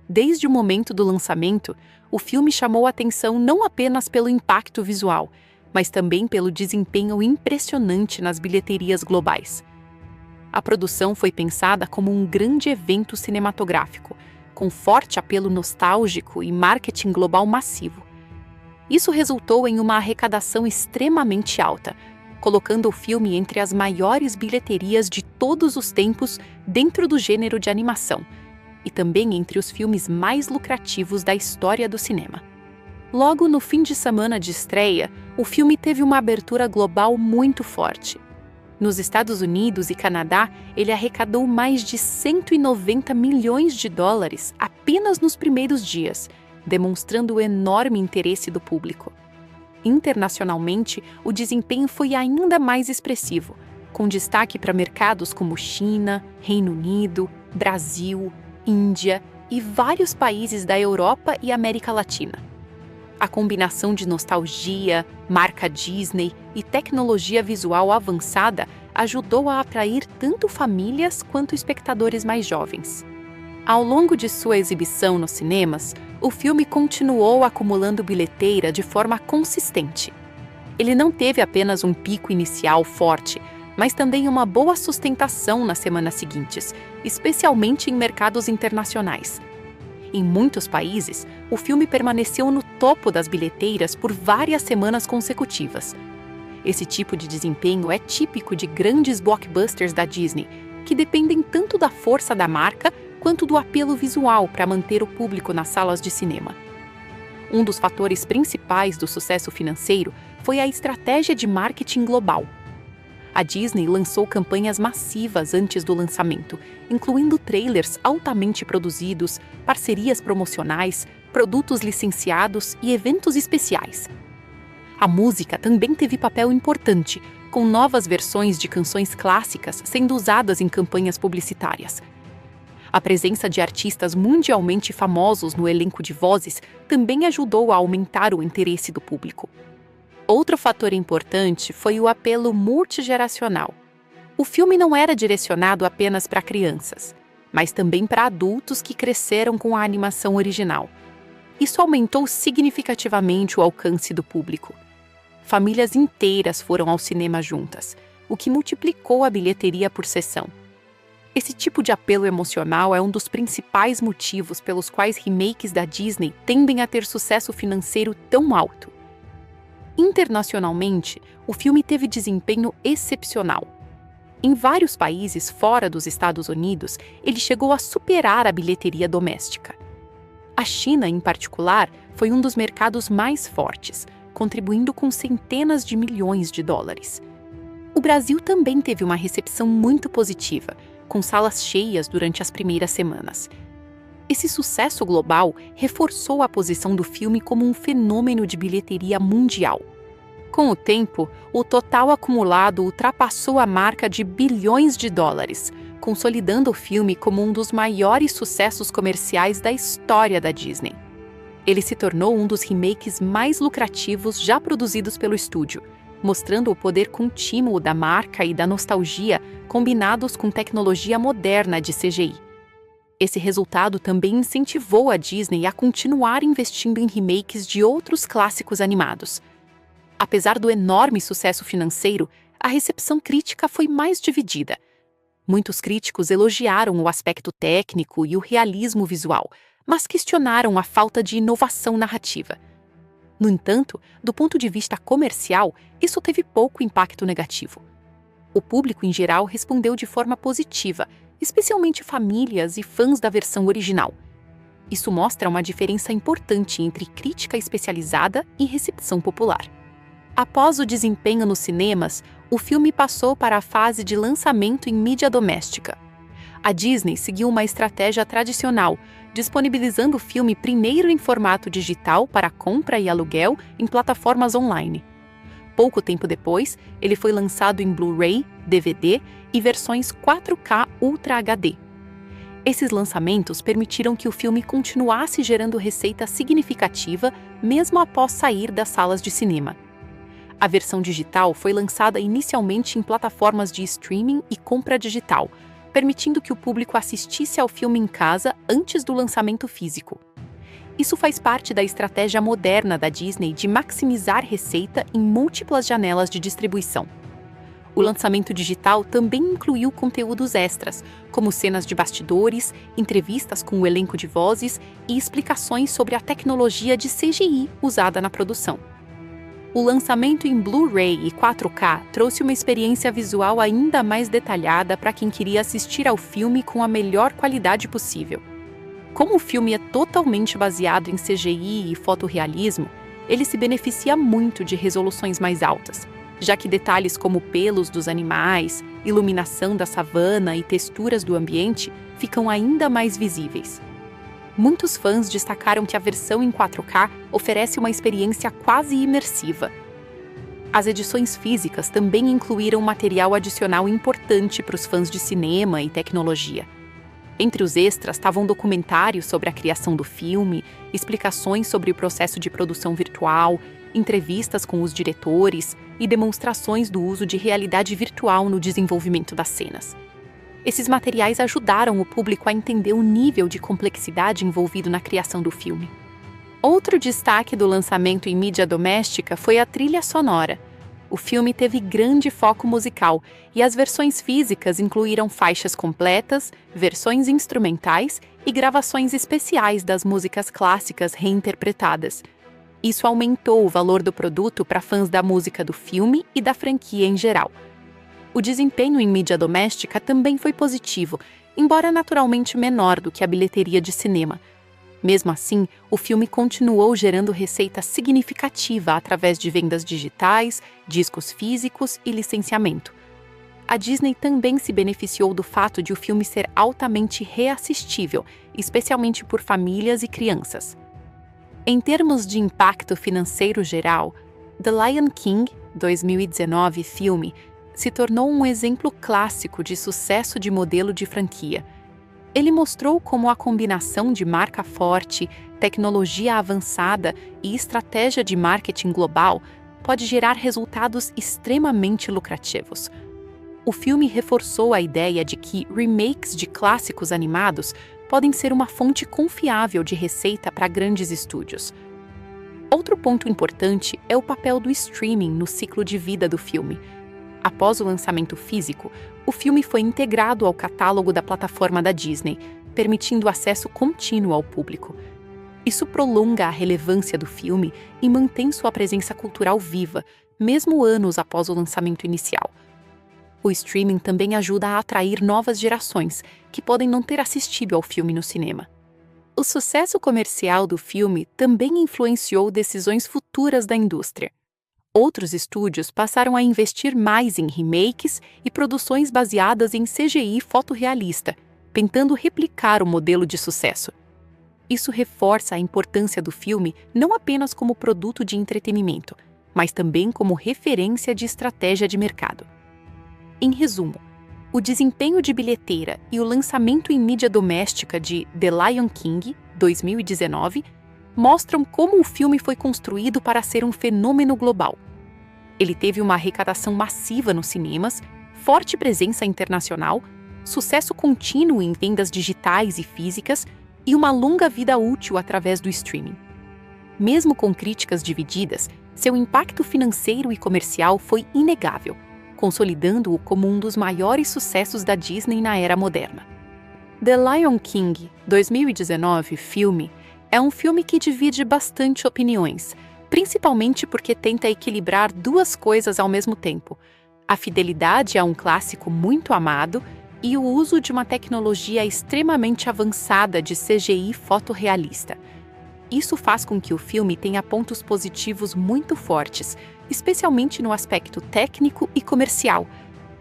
Desde o momento do lançamento, o filme chamou a atenção não apenas pelo impacto visual, mas também pelo desempenho impressionante nas bilheterias globais. A produção foi pensada como um grande evento cinematográfico, com forte apelo nostálgico e marketing global massivo. Isso resultou em uma arrecadação extremamente alta, colocando o filme entre as maiores bilheterias de todos os tempos dentro do gênero de animação, e também entre os filmes mais lucrativos da história do cinema. Logo no fim de semana de estreia, o filme teve uma abertura global muito forte. Nos Estados Unidos e Canadá, ele arrecadou mais de 190 milhões de dólares apenas nos primeiros dias, demonstrando o enorme interesse do público. Internacionalmente, o desempenho foi ainda mais expressivo, com destaque para mercados como China, Reino Unido, Brasil, Índia e vários países da Europa e América Latina. A combinação de nostalgia, marca Disney e tecnologia visual avançada ajudou a atrair tanto famílias quanto espectadores mais jovens. Ao longo de sua exibição nos cinemas, o filme continuou acumulando bilheteira de forma consistente. Ele não teve apenas um pico inicial forte, mas também uma boa sustentação nas semanas seguintes, especialmente em mercados internacionais. Em muitos países, o filme permaneceu no topo das bilheteiras por várias semanas consecutivas. Esse tipo de desempenho é típico de grandes blockbusters da Disney, que dependem tanto da força da marca quanto do apelo visual para manter o público nas salas de cinema. Um dos fatores principais do sucesso financeiro foi a estratégia de marketing global. A Disney lançou campanhas massivas antes do lançamento, incluindo trailers altamente produzidos, parcerias promocionais, produtos licenciados e eventos especiais. A música também teve papel importante, com novas versões de canções clássicas sendo usadas em campanhas publicitárias. A presença de artistas mundialmente famosos no elenco de vozes também ajudou a aumentar o interesse do público. Outro fator importante foi o apelo multigeracional. O filme não era direcionado apenas para crianças, mas também para adultos que cresceram com a animação original. Isso aumentou significativamente o alcance do público. Famílias inteiras foram ao cinema juntas, o que multiplicou a bilheteria por sessão. Esse tipo de apelo emocional é um dos principais motivos pelos quais remakes da Disney tendem a ter sucesso financeiro tão alto. Internacionalmente, o filme teve desempenho excepcional. Em vários países fora dos Estados Unidos, ele chegou a superar a bilheteria doméstica. A China, em particular, foi um dos mercados mais fortes, contribuindo com centenas de milhões de dólares. O Brasil também teve uma recepção muito positiva, com salas cheias durante as primeiras semanas. Esse sucesso global reforçou a posição do filme como um fenômeno de bilheteria mundial. Com o tempo, o total acumulado ultrapassou a marca de bilhões de dólares, consolidando o filme como um dos maiores sucessos comerciais da história da Disney. Ele se tornou um dos remakes mais lucrativos já produzidos pelo estúdio, mostrando o poder contínuo da marca e da nostalgia combinados com tecnologia moderna de CGI. Esse resultado também incentivou a Disney a continuar investindo em remakes de outros clássicos animados. Apesar do enorme sucesso financeiro, a recepção crítica foi mais dividida. Muitos críticos elogiaram o aspecto técnico e o realismo visual, mas questionaram a falta de inovação narrativa. No entanto, do ponto de vista comercial, isso teve pouco impacto negativo. O público, em geral, respondeu de forma positiva, especialmente famílias e fãs da versão original. Isso mostra uma diferença importante entre crítica especializada e recepção popular. Após o desempenho nos cinemas, o filme passou para a fase de lançamento em mídia doméstica. A Disney seguiu uma estratégia tradicional, disponibilizando o filme primeiro em formato digital para compra e aluguel em plataformas online. Pouco tempo depois, ele foi lançado em Blu-ray, DVD e versões 4K Ultra HD. Esses lançamentos permitiram que o filme continuasse gerando receita significativa mesmo após sair das salas de cinema. A versão digital foi lançada inicialmente em plataformas de streaming e compra digital, permitindo que o público assistisse ao filme em casa antes do lançamento físico. Isso faz parte da estratégia moderna da Disney de maximizar receita em múltiplas janelas de distribuição. O lançamento digital também incluiu conteúdos extras, como cenas de bastidores, entrevistas com o elenco de vozes e explicações sobre a tecnologia de CGI usada na produção. O lançamento em Blu-ray e 4K trouxe uma experiência visual ainda mais detalhada para quem queria assistir ao filme com a melhor qualidade possível. Como o filme é totalmente baseado em CGI e fotorrealismo, ele se beneficia muito de resoluções mais altas, já que detalhes como pelos dos animais, iluminação da savana e texturas do ambiente ficam ainda mais visíveis. Muitos fãs destacaram que a versão em 4K oferece uma experiência quase imersiva. As edições físicas também incluíram material adicional importante para os fãs de cinema e tecnologia. Entre os extras estavam documentários sobre a criação do filme, explicações sobre o processo de produção virtual, entrevistas com os diretores e demonstrações do uso de realidade virtual no desenvolvimento das cenas. Esses materiais ajudaram o público a entender o nível de complexidade envolvido na criação do filme. Outro destaque do lançamento em mídia doméstica foi a trilha sonora. O filme teve grande foco musical e as versões físicas incluíram faixas completas, versões instrumentais e gravações especiais das músicas clássicas reinterpretadas. Isso aumentou o valor do produto para fãs da música do filme e da franquia em geral. O desempenho em mídia doméstica também foi positivo, embora naturalmente menor do que a bilheteria de cinema. Mesmo assim, o filme continuou gerando receita significativa através de vendas digitais, discos físicos e licenciamento. A Disney também se beneficiou do fato de o filme ser altamente reassistível, especialmente por famílias e crianças. Em termos de impacto financeiro geral, The Lion King, 2019 filme, se tornou um exemplo clássico de sucesso de modelo de franquia. Ele mostrou como a combinação de marca forte, tecnologia avançada e estratégia de marketing global pode gerar resultados extremamente lucrativos. O filme reforçou a ideia de que remakes de clássicos animados podem ser uma fonte confiável de receita para grandes estúdios. Outro ponto importante é o papel do streaming no ciclo de vida do filme. Após o lançamento físico, o filme foi integrado ao catálogo da plataforma da Disney, permitindo acesso contínuo ao público. Isso prolonga a relevância do filme e mantém sua presença cultural viva, mesmo anos após o lançamento inicial. O streaming também ajuda a atrair novas gerações, que podem não ter assistido ao filme no cinema. O sucesso comercial do filme também influenciou decisões futuras da indústria. Outros estúdios passaram a investir mais em remakes e produções baseadas em CGI fotorrealista, tentando replicar o modelo de sucesso. Isso reforça a importância do filme não apenas como produto de entretenimento, mas também como referência de estratégia de mercado. Em resumo, o desempenho de bilheteira e o lançamento em mídia doméstica de The Lion King, 2019, mostram como o filme foi construído para ser um fenômeno global. Ele teve uma arrecadação massiva nos cinemas, forte presença internacional, sucesso contínuo em vendas digitais e físicas e uma longa vida útil através do streaming. Mesmo com críticas divididas, seu impacto financeiro e comercial foi inegável, consolidando-o como um dos maiores sucessos da Disney na era moderna. The Lion King, 2019, filme, é um filme que divide bastante opiniões, principalmente porque tenta equilibrar duas coisas ao mesmo tempo: a fidelidade a um clássico muito amado e o uso de uma tecnologia extremamente avançada de CGI fotorrealista. Isso faz com que o filme tenha pontos positivos muito fortes, especialmente no aspecto técnico e comercial,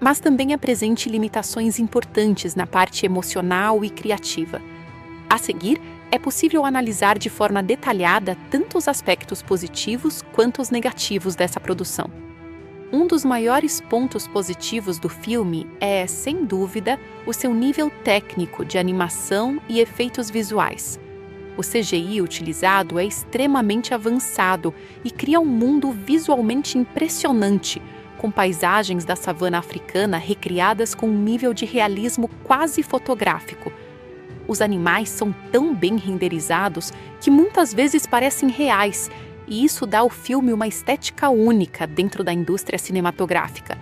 mas também apresente limitações importantes na parte emocional e criativa. A seguir, é possível analisar de forma detalhada tanto os aspectos positivos quanto os negativos dessa produção. Um dos maiores pontos positivos do filme é, sem dúvida, o seu nível técnico de animação e efeitos visuais. O CGI utilizado é extremamente avançado e cria um mundo visualmente impressionante, com paisagens da savana africana recriadas com um nível de realismo quase fotográfico. Os animais são tão bem renderizados que muitas vezes parecem reais, e isso dá ao filme uma estética única dentro da indústria cinematográfica.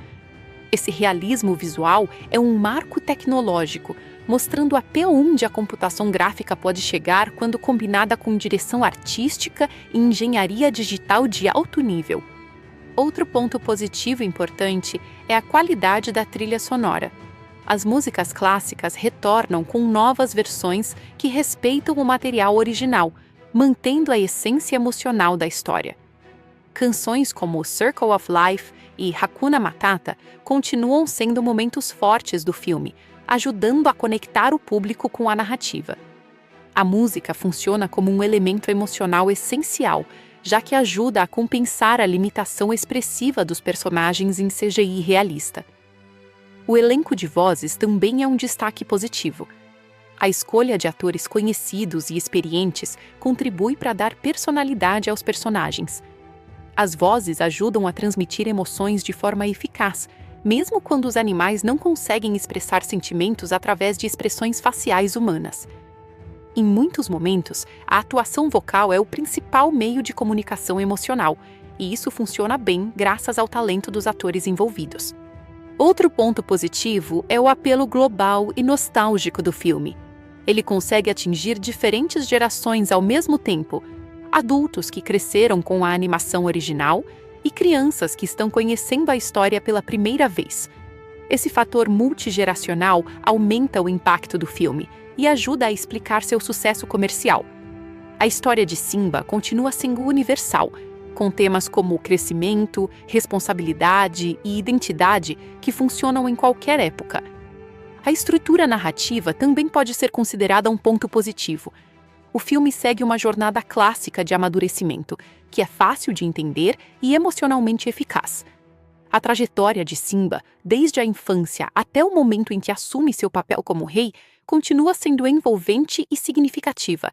Esse realismo visual é um marco tecnológico, mostrando até onde a computação gráfica pode chegar quando combinada com direção artística e engenharia digital de alto nível. Outro ponto positivo importante é a qualidade da trilha sonora. As músicas clássicas retornam com novas versões que respeitam o material original, mantendo a essência emocional da história. Canções como Circle of Life e Hakuna Matata continuam sendo momentos fortes do filme, ajudando a conectar o público com a narrativa. A música funciona como um elemento emocional essencial, já que ajuda a compensar a limitação expressiva dos personagens em CGI realista. O elenco de vozes também é um destaque positivo. A escolha de atores conhecidos e experientes contribui para dar personalidade aos personagens. As vozes ajudam a transmitir emoções de forma eficaz, mesmo quando os animais não conseguem expressar sentimentos através de expressões faciais humanas. Em muitos momentos, a atuação vocal é o principal meio de comunicação emocional, e isso funciona bem graças ao talento dos atores envolvidos. Outro ponto positivo é o apelo global e nostálgico do filme. Ele consegue atingir diferentes gerações ao mesmo tempo: adultos que cresceram com a animação original e crianças que estão conhecendo a história pela primeira vez. Esse fator multigeracional aumenta o impacto do filme e ajuda a explicar seu sucesso comercial. A história de Simba continua sendo universal, com temas como crescimento, responsabilidade e identidade que funcionam em qualquer época. A estrutura narrativa também pode ser considerada um ponto positivo. O filme segue uma jornada clássica de amadurecimento, que é fácil de entender e emocionalmente eficaz. A trajetória de Simba, desde a infância até o momento em que assume seu papel como rei, continua sendo envolvente e significativa.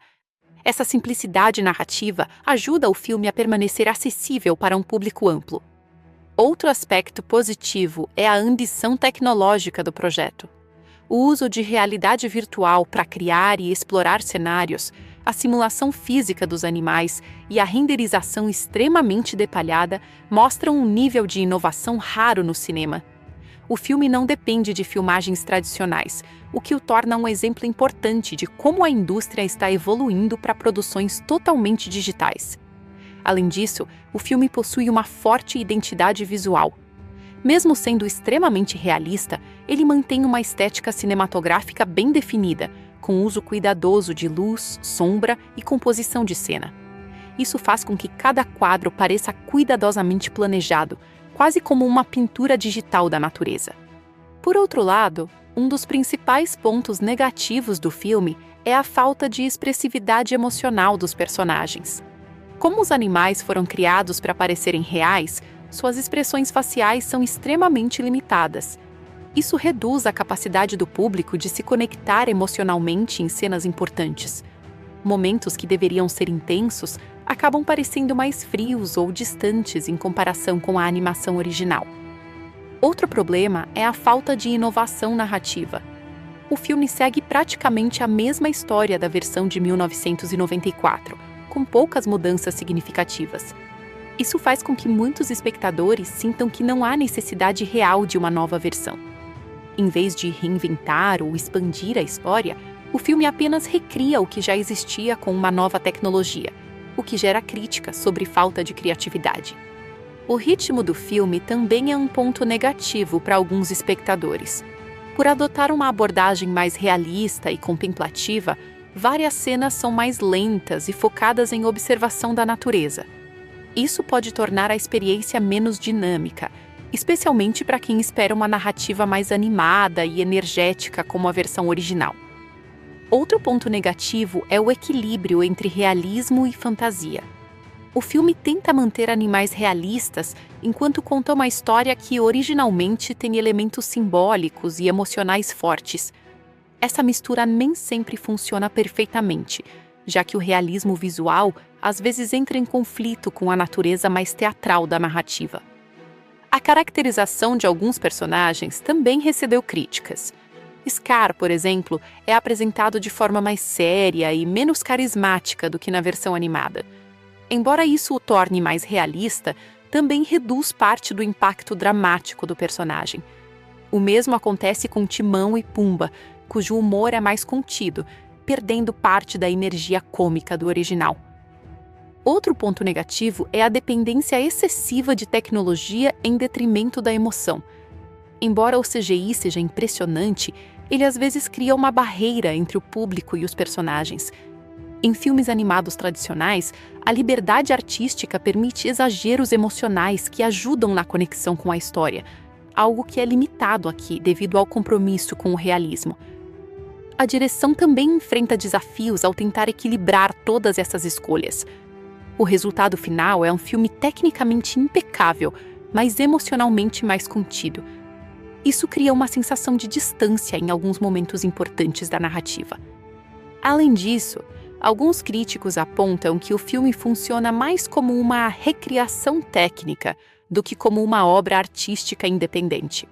Essa simplicidade narrativa ajuda o filme a permanecer acessível para um público amplo. Outro aspecto positivo é a ambição tecnológica do projeto. O uso de realidade virtual para criar e explorar cenários, a simulação física dos animais e a renderização extremamente detalhada mostram um nível de inovação raro no cinema. O filme não depende de filmagens tradicionais, o que o torna um exemplo importante de como a indústria está evoluindo para produções totalmente digitais. Além disso, o filme possui uma forte identidade visual. Mesmo sendo extremamente realista, ele mantém uma estética cinematográfica bem definida, com uso cuidadoso de luz, sombra e composição de cena. Isso faz com que cada quadro pareça cuidadosamente planejado, quase como uma pintura digital da natureza. Por outro lado, um dos principais pontos negativos do filme é a falta de expressividade emocional dos personagens. Como os animais foram criados para parecerem reais, suas expressões faciais são extremamente limitadas. Isso reduz a capacidade do público de se conectar emocionalmente em cenas importantes. Momentos que deveriam ser intensos acabam parecendo mais frios ou distantes em comparação com a animação original. Outro problema é a falta de inovação narrativa. O filme segue praticamente a mesma história da versão de 1994, com poucas mudanças significativas. Isso faz com que muitos espectadores sintam que não há necessidade real de uma nova versão. Em vez de reinventar ou expandir a história, o filme apenas recria o que já existia com uma nova tecnologia, o que gera crítica sobre falta de criatividade. O ritmo do filme também é um ponto negativo para alguns espectadores. Por adotar uma abordagem mais realista e contemplativa, várias cenas são mais lentas e focadas em observação da natureza. Isso pode tornar a experiência menos dinâmica, especialmente para quem espera uma narrativa mais animada e energética como a versão original. Outro ponto negativo é o equilíbrio entre realismo e fantasia. O filme tenta manter animais realistas enquanto conta uma história que originalmente tem elementos simbólicos e emocionais fortes. Essa mistura nem sempre funciona perfeitamente, já que o realismo visual às vezes entra em conflito com a natureza mais teatral da narrativa. A caracterização de alguns personagens também recebeu críticas. Scar, por exemplo, é apresentado de forma mais séria e menos carismática do que na versão animada. Embora isso o torne mais realista, também reduz parte do impacto dramático do personagem. O mesmo acontece com Timão e Pumba, cujo humor é mais contido, perdendo parte da energia cômica do original. Outro ponto negativo é a dependência excessiva de tecnologia em detrimento da emoção. Embora o CGI seja impressionante, ele às vezes cria uma barreira entre o público e os personagens. Em filmes animados tradicionais, a liberdade artística permite exageros emocionais que ajudam na conexão com a história, algo que é limitado aqui devido ao compromisso com o realismo. A direção também enfrenta desafios ao tentar equilibrar todas essas escolhas. O resultado final é um filme tecnicamente impecável, mas emocionalmente mais contido. Isso cria uma sensação de distância em alguns momentos importantes da narrativa. Além disso, alguns críticos apontam que o filme funciona mais como uma recriação técnica do que como uma obra artística independente.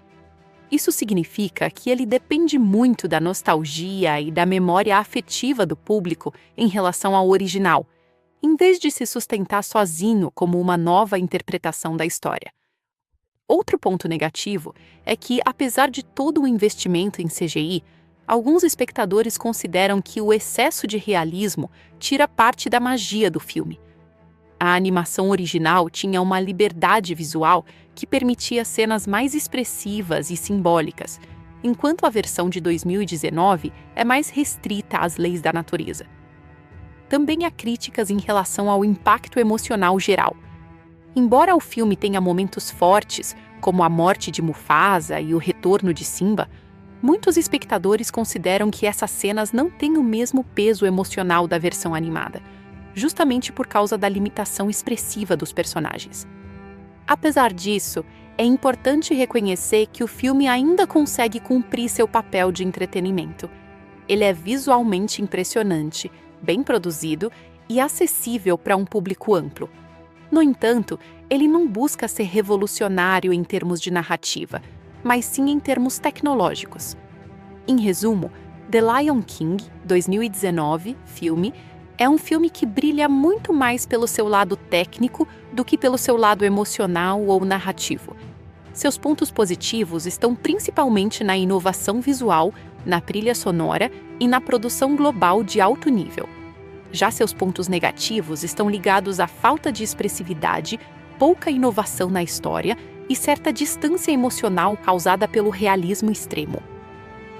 Isso significa que ele depende muito da nostalgia e da memória afetiva do público em relação ao original, em vez de se sustentar sozinho como uma nova interpretação da história. Outro ponto negativo é que, apesar de todo o investimento em CGI, alguns espectadores consideram que o excesso de realismo tira parte da magia do filme. A animação original tinha uma liberdade visual que permitia cenas mais expressivas e simbólicas, enquanto a versão de 2019 é mais restrita às leis da natureza. Também há críticas em relação ao impacto emocional geral. Embora o filme tenha momentos fortes, como a morte de Mufasa e o retorno de Simba, muitos espectadores consideram que essas cenas não têm o mesmo peso emocional da versão animada, justamente por causa da limitação expressiva dos personagens. Apesar disso, é importante reconhecer que o filme ainda consegue cumprir seu papel de entretenimento. Ele é visualmente impressionante, bem produzido e acessível para um público amplo. No entanto, ele não busca ser revolucionário em termos de narrativa, mas sim em termos tecnológicos. Em resumo, The Lion King, 2019, filme, é um filme que brilha muito mais pelo seu lado técnico do que pelo seu lado emocional ou narrativo. Seus pontos positivos estão principalmente na inovação visual, na trilha sonora e na produção global de alto nível. Já seus pontos negativos estão ligados à falta de expressividade, pouca inovação na história e certa distância emocional causada pelo realismo extremo.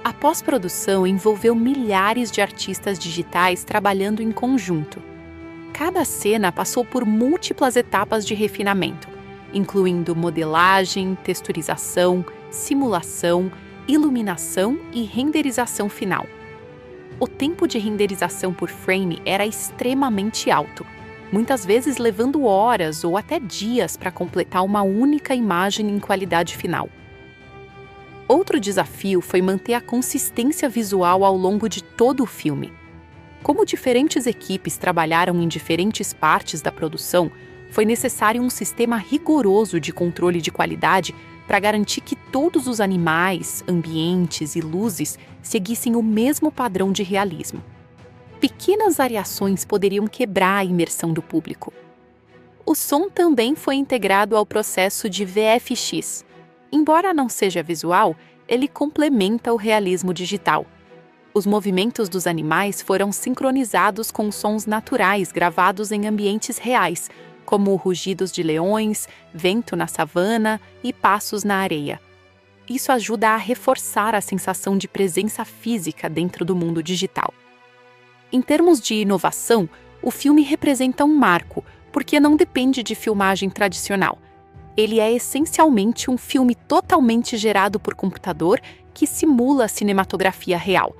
A pós-produção envolveu milhares de artistas digitais trabalhando em conjunto. Cada cena passou por múltiplas etapas de refinamento, incluindo modelagem, texturização, simulação, iluminação e renderização final. O tempo de renderização por frame era extremamente alto. muitas vezes levando horas ou até dias para completar uma única imagem em qualidade final. Outro desafio foi manter a consistência visual ao longo de todo o filme. Como diferentes equipes trabalharam em diferentes partes da produção, foi necessário um sistema rigoroso de controle de qualidade para garantir que todos os animais, ambientes e luzes seguissem o mesmo padrão de realismo. Pequenas variações poderiam quebrar a imersão do público. O som também foi integrado ao processo de VFX. Embora não seja visual, ele complementa o realismo digital. Os movimentos dos animais foram sincronizados com sons naturais gravados em ambientes reais, como rugidos de leões, vento na savana e passos na areia. Isso ajuda a reforçar a sensação de presença física dentro do mundo digital. Em termos de inovação, o filme representa um marco, porque não depende de filmagem tradicional. Ele é essencialmente um filme totalmente gerado por computador que simula a cinematografia real.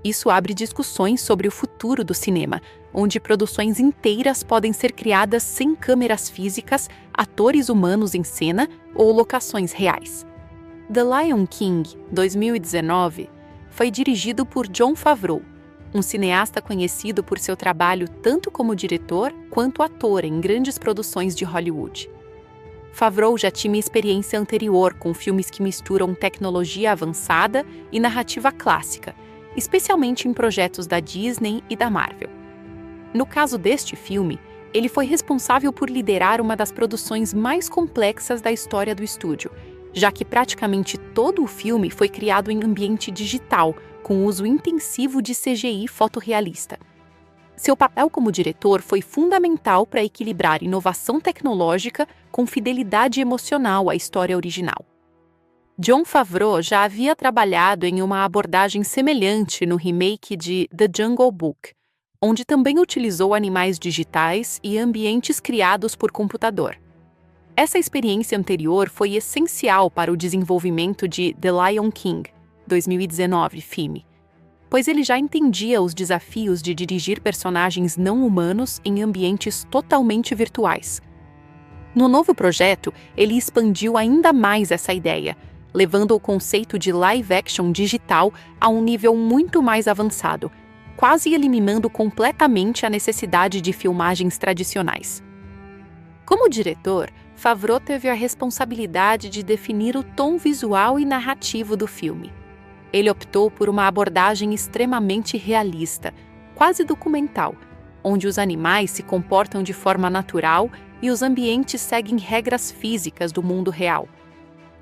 Isso abre discussões sobre o futuro do cinema, onde produções inteiras podem ser criadas sem câmeras físicas, atores humanos em cena ou locações reais. The Lion King, 2019, foi dirigido por Jon Favreau, um cineasta conhecido por seu trabalho tanto como diretor quanto ator em grandes produções de Hollywood. Favreau já tinha experiência anterior com filmes que misturam tecnologia avançada e narrativa clássica, especialmente em projetos da Disney e da Marvel. No caso deste filme, ele foi responsável por liderar uma das produções mais complexas da história do estúdio, já que praticamente todo o filme foi criado em ambiente digital, com uso intensivo de CGI fotorrealista. Seu papel como diretor foi fundamental para equilibrar inovação tecnológica com fidelidade emocional à história original. Jon Favreau já havia trabalhado em uma abordagem semelhante no remake de The Jungle Book, onde também utilizou animais digitais e ambientes criados por computador. Essa experiência anterior foi essencial para o desenvolvimento de The Lion King, 2019 filme, pois ele já entendia os desafios de dirigir personagens não humanos em ambientes totalmente virtuais. No novo projeto, ele expandiu ainda mais essa ideia, levando o conceito de live-action digital a um nível muito mais avançado, quase eliminando completamente a necessidade de filmagens tradicionais. Como diretor, Favreau teve a responsabilidade de definir o tom visual e narrativo do filme. Ele optou por uma abordagem extremamente realista, quase documental, onde os animais se comportam de forma natural e os ambientes seguem regras físicas do mundo real.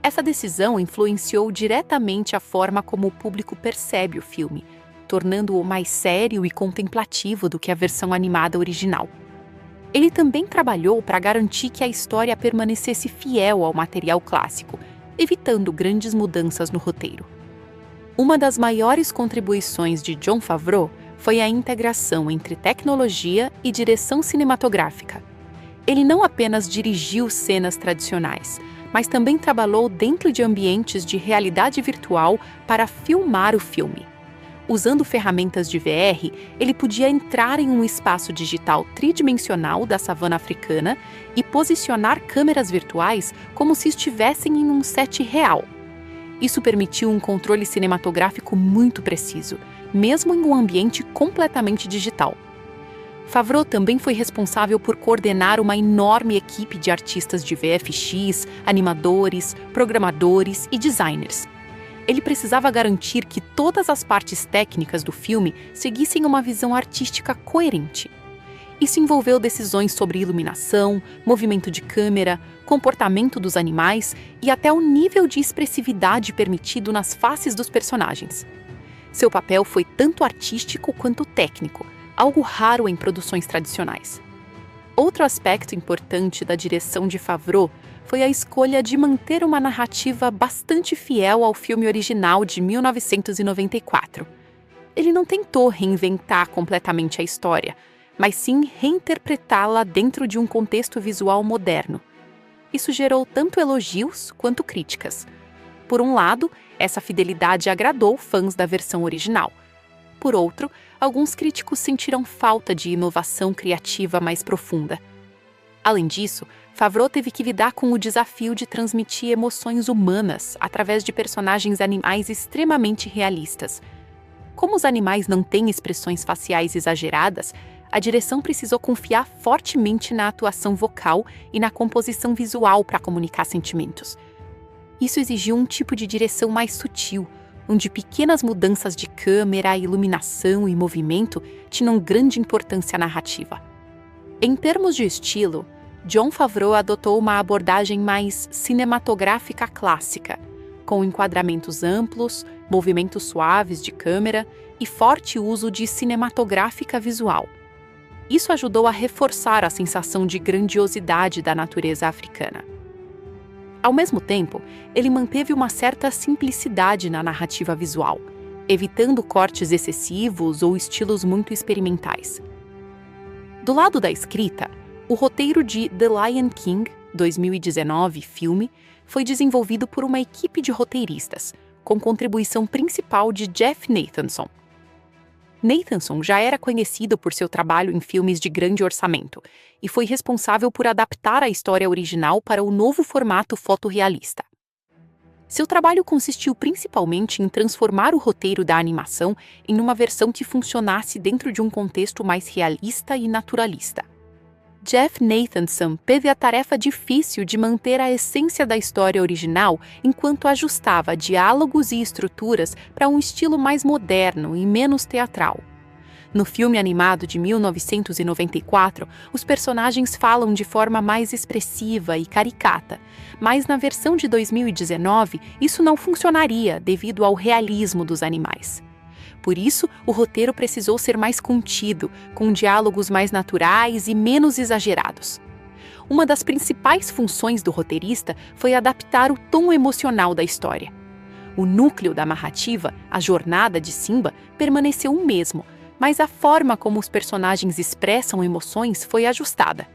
Essa decisão influenciou diretamente a forma como o público percebe o filme, tornando-o mais sério e contemplativo do que a versão animada original. Ele também trabalhou para garantir que a história permanecesse fiel ao material clássico, evitando grandes mudanças no roteiro. Uma das maiores contribuições de Jon Favreau foi a integração entre tecnologia e direção cinematográfica. Ele não apenas dirigiu cenas tradicionais, mas também trabalhou dentro de ambientes de realidade virtual para filmar o filme. Usando ferramentas de VR, ele podia entrar em um espaço digital tridimensional da savana africana e posicionar câmeras virtuais como se estivessem em um set real. Isso permitiu um controle cinematográfico muito preciso, mesmo em um ambiente completamente digital. Favreau também foi responsável por coordenar uma enorme equipe de artistas de VFX, animadores, programadores e designers. Ele precisava garantir que todas as partes técnicas do filme seguissem uma visão artística coerente. Isso envolveu decisões sobre iluminação, movimento de câmera, comportamento dos animais e até o nível de expressividade permitido nas faces dos personagens. Seu papel foi tanto artístico quanto técnico, algo raro em produções tradicionais. Outro aspecto importante da direção de Favreau foi a escolha de manter uma narrativa bastante fiel ao filme original de 1994. Ele não tentou reinventar completamente a história, mas sim reinterpretá-la dentro de um contexto visual moderno. Isso gerou tanto elogios quanto críticas. Por um lado, essa fidelidade agradou fãs da versão original. Por outro, alguns críticos sentiram falta de inovação criativa mais profunda. Além disso, Favreau teve que lidar com o desafio de transmitir emoções humanas através de personagens animais extremamente realistas. Como os animais não têm expressões faciais exageradas, a direção precisou confiar fortemente na atuação vocal e na composição visual para comunicar sentimentos. Isso exigiu um tipo de direção mais sutil, onde pequenas mudanças de câmera, iluminação e movimento tinham grande importância narrativa. Em termos de estilo, Jon Favreau adotou uma abordagem mais cinematográfica clássica, com enquadramentos amplos, movimentos suaves de câmera e forte uso de cinematográfica visual. Isso ajudou a reforçar a sensação de grandiosidade da natureza africana. Ao mesmo tempo, ele manteve uma certa simplicidade na narrativa visual, evitando cortes excessivos ou estilos muito experimentais. Do lado da escrita, o roteiro de The Lion King, 2019, filme, foi desenvolvido por uma equipe de roteiristas, com contribuição principal de Jeff Nathanson. Nathanson já era conhecido por seu trabalho em filmes de grande orçamento e foi responsável por adaptar a história original para o novo formato fotorrealista. Seu trabalho consistiu principalmente em transformar o roteiro da animação em uma versão que funcionasse dentro de um contexto mais realista e naturalista. Jeff Nathanson teve a tarefa difícil de manter a essência da história original enquanto ajustava diálogos e estruturas para um estilo mais moderno e menos teatral. No filme animado de 1994, os personagens falam de forma mais expressiva e caricata, mas na versão de 2019 isso não funcionaria devido ao realismo dos animais. Por isso, o roteiro precisou ser mais contido, com diálogos mais naturais e menos exagerados. Uma das principais funções do roteirista foi adaptar o tom emocional da história. O núcleo da narrativa, a jornada de Simba, permaneceu o mesmo, mas a forma como os personagens expressam emoções foi ajustada.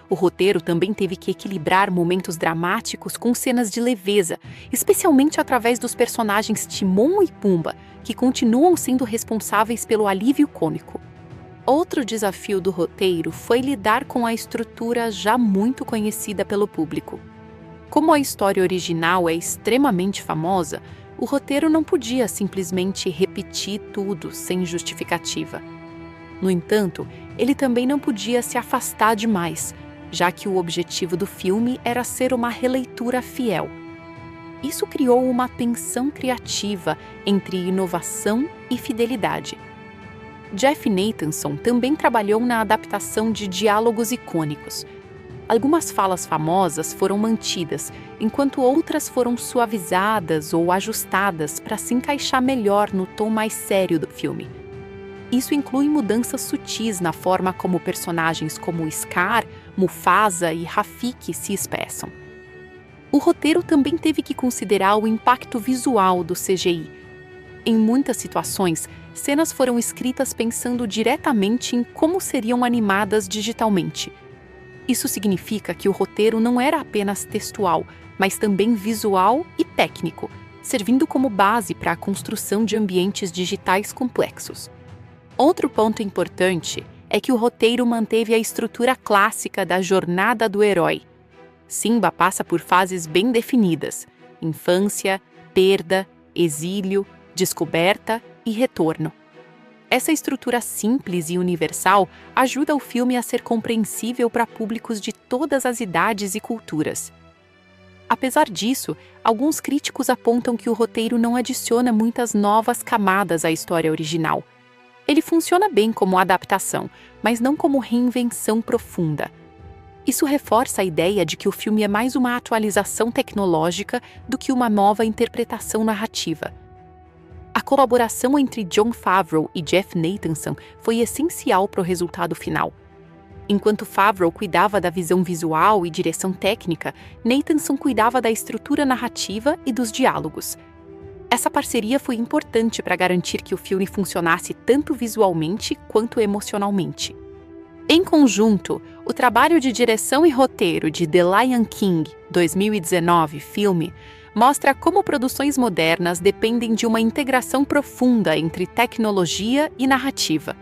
O roteiro também teve que equilibrar momentos dramáticos com cenas de leveza, especialmente através dos personagens Timon e Pumba, que continuam sendo responsáveis pelo alívio cômico. Outro desafio do roteiro foi lidar com a estrutura já muito conhecida pelo público. Como a história original é extremamente famosa, o roteiro não podia simplesmente repetir tudo sem justificativa. No entanto, ele também não podia se afastar demais, já que o objetivo do filme era ser uma releitura fiel. Isso criou uma tensão criativa entre inovação e fidelidade. Jeff Nathanson também trabalhou na adaptação de diálogos icônicos. Algumas falas famosas foram mantidas, enquanto outras foram suavizadas ou ajustadas para se encaixar melhor no tom mais sério do filme. Isso inclui mudanças sutis na forma como personagens como Scar, Mufasa e Rafiki se expressam. O roteiro também teve que considerar o impacto visual do CGI. Em muitas situações, cenas foram escritas pensando diretamente em como seriam animadas digitalmente. Isso significa que o roteiro não era apenas textual, mas também visual e técnico, servindo como base para a construção de ambientes digitais complexos. Outro ponto importante é que o roteiro manteve a estrutura clássica da jornada do herói. Simba passa por fases bem definidas: infância, perda, exílio, descoberta e retorno. Essa estrutura simples e universal ajuda o filme a ser compreensível para públicos de todas as idades e culturas. Apesar disso, alguns críticos apontam que o roteiro não adiciona muitas novas camadas à história original. Ele funciona bem como adaptação, mas não como reinvenção profunda. Isso reforça a ideia de que o filme é mais uma atualização tecnológica do que uma nova interpretação narrativa. A colaboração entre Jon Favreau e Jeff Nathanson foi essencial para o resultado final. Enquanto Favreau cuidava da visão visual e direção técnica, Nathanson cuidava da estrutura narrativa e dos diálogos. Essa parceria foi importante para garantir que o filme funcionasse tanto visualmente quanto emocionalmente. Em conjunto, o trabalho de direção e roteiro de The Lion King, 2019, filme, mostra como produções modernas dependem de uma integração profunda entre tecnologia e narrativa.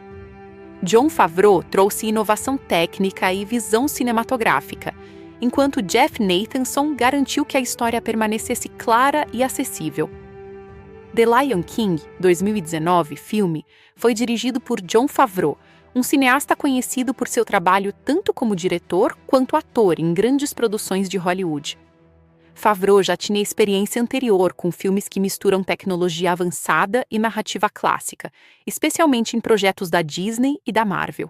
Jon Favreau trouxe inovação técnica e visão cinematográfica, enquanto Jeff Nathanson garantiu que a história permanecesse clara e acessível. The Lion King, 2019, filme, foi dirigido por Jon Favreau, um cineasta conhecido por seu trabalho tanto como diretor quanto ator em grandes produções de Hollywood. Favreau já tinha experiência anterior com filmes que misturam tecnologia avançada e narrativa clássica, especialmente em projetos da Disney e da Marvel.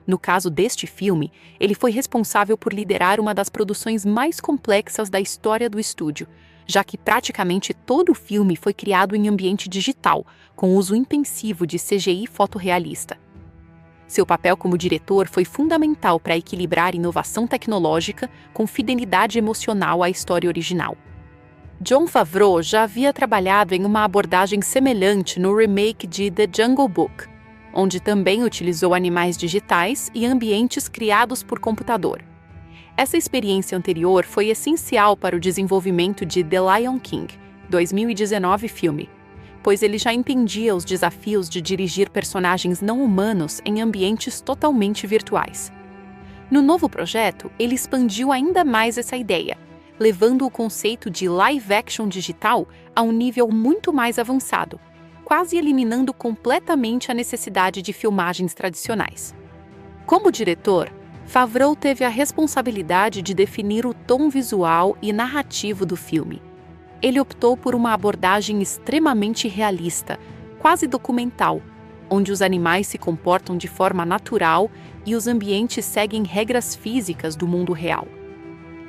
No caso deste filme, ele foi responsável por liderar uma das produções mais complexas da história do estúdio, já que praticamente todo o filme foi criado em ambiente digital, com uso intensivo de CGI fotorrealista. Seu papel como diretor foi fundamental para equilibrar inovação tecnológica com fidelidade emocional à história original. Jon Favreau já havia trabalhado em uma abordagem semelhante no remake de The Jungle Book, onde também utilizou animais digitais e ambientes criados por computador. Essa experiência anterior foi essencial para o desenvolvimento de The Lion King, 2019 filme, pois ele já entendia os desafios de dirigir personagens não humanos em ambientes totalmente virtuais. No novo projeto, ele expandiu ainda mais essa ideia, levando o conceito de live-action digital a um nível muito mais avançado, quase eliminando completamente a necessidade de filmagens tradicionais. Como diretor, Favreau teve a responsabilidade de definir o tom visual e narrativo do filme. Ele optou por uma abordagem extremamente realista, quase documental, onde os animais se comportam de forma natural e os ambientes seguem regras físicas do mundo real.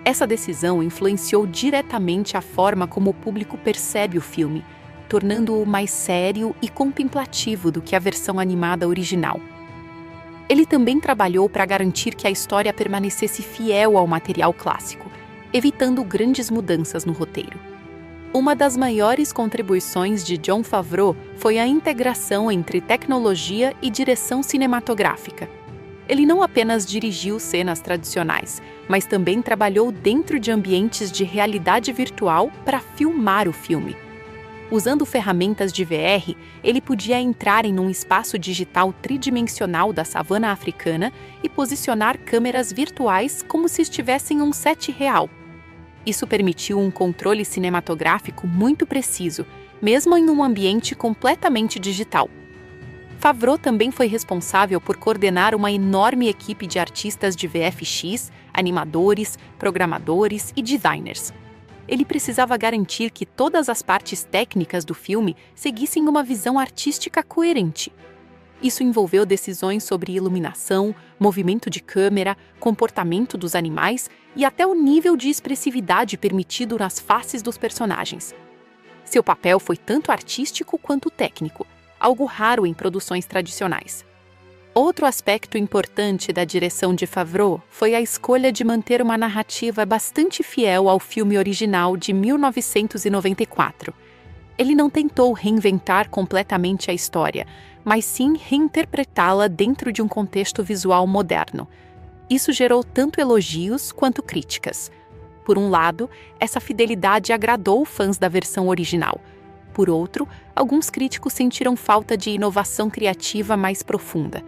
Essa decisão influenciou diretamente a forma como o público percebe o filme, tornando-o mais sério e contemplativo do que a versão animada original. Ele também trabalhou para garantir que a história permanecesse fiel ao material clássico, evitando grandes mudanças no roteiro. Uma das maiores contribuições de Jon Favreau foi a integração entre tecnologia e direção cinematográfica. Ele não apenas dirigiu cenas tradicionais, mas também trabalhou dentro de ambientes de realidade virtual para filmar o filme. Usando ferramentas de VR, ele podia entrar em um espaço digital tridimensional da savana africana e posicionar câmeras virtuais como se estivessem em um set real. Isso permitiu um controle cinematográfico muito preciso, mesmo em um ambiente completamente digital. Favreau também foi responsável por coordenar uma enorme equipe de artistas de VFX, animadores, programadores e designers. Ele precisava garantir que todas as partes técnicas do filme seguissem uma visão artística coerente. Isso envolveu decisões sobre iluminação, movimento de câmera, comportamento dos animais e até o nível de expressividade permitido nas faces dos personagens. Seu papel foi tanto artístico quanto técnico, algo raro em produções tradicionais. Outro aspecto importante da direção de Favreau foi a escolha de manter uma narrativa bastante fiel ao filme original de 1994. Ele não tentou reinventar completamente a história, mas sim reinterpretá-la dentro de um contexto visual moderno. Isso gerou tanto elogios quanto críticas. Por um lado, essa fidelidade agradou fãs da versão original. Por outro, alguns críticos sentiram falta de inovação criativa mais profunda.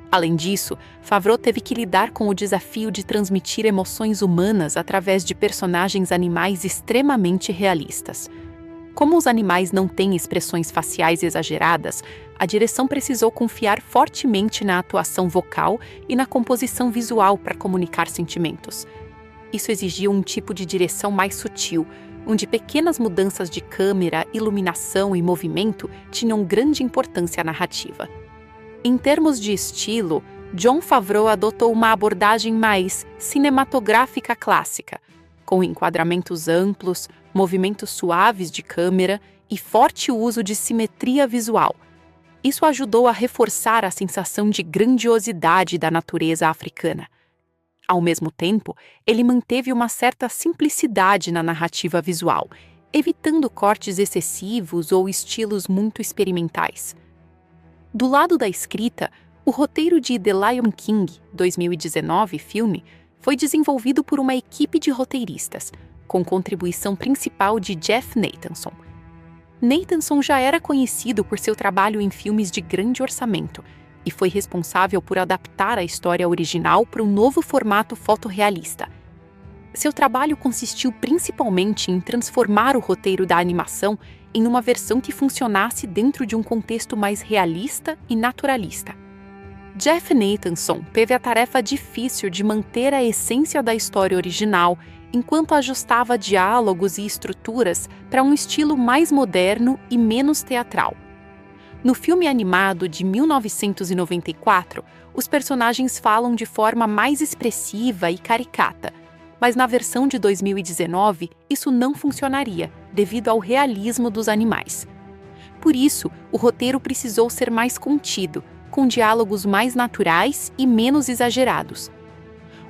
Além disso, Favreau teve que lidar com o desafio de transmitir emoções humanas através de personagens animais extremamente realistas. Como os animais não têm expressões faciais exageradas, a direção precisou confiar fortemente na atuação vocal e na composição visual para comunicar sentimentos. Isso exigia um tipo de direção mais sutil, onde pequenas mudanças de câmera, iluminação e movimento tinham grande importância narrativa. Em termos de estilo, Jon Favreau adotou uma abordagem mais cinematográfica clássica, com enquadramentos amplos, movimentos suaves de câmera e forte uso de simetria visual. Isso ajudou a reforçar a sensação de grandiosidade da natureza africana. Ao mesmo tempo, ele manteve uma certa simplicidade na narrativa visual, evitando cortes excessivos ou estilos muito experimentais. Do lado da escrita, o roteiro de The Lion King, 2019, filme, foi desenvolvido por uma equipe de roteiristas, com contribuição principal de Jeff Nathanson. Nathanson já era conhecido por seu trabalho em filmes de grande orçamento e foi responsável por adaptar a história original para um novo formato fotorrealista. Seu trabalho consistiu principalmente em transformar o roteiro da animação em uma versão que funcionasse dentro de um contexto mais realista e naturalista. Jeff Nathanson teve a tarefa difícil de manter a essência da história original enquanto ajustava diálogos e estruturas para um estilo mais moderno e menos teatral. No filme animado de 1994, os personagens falam de forma mais expressiva e caricata, mas na versão de 2019 isso não funcionaria, devido ao realismo dos animais. Por isso, o roteiro precisou ser mais contido, com diálogos mais naturais e menos exagerados.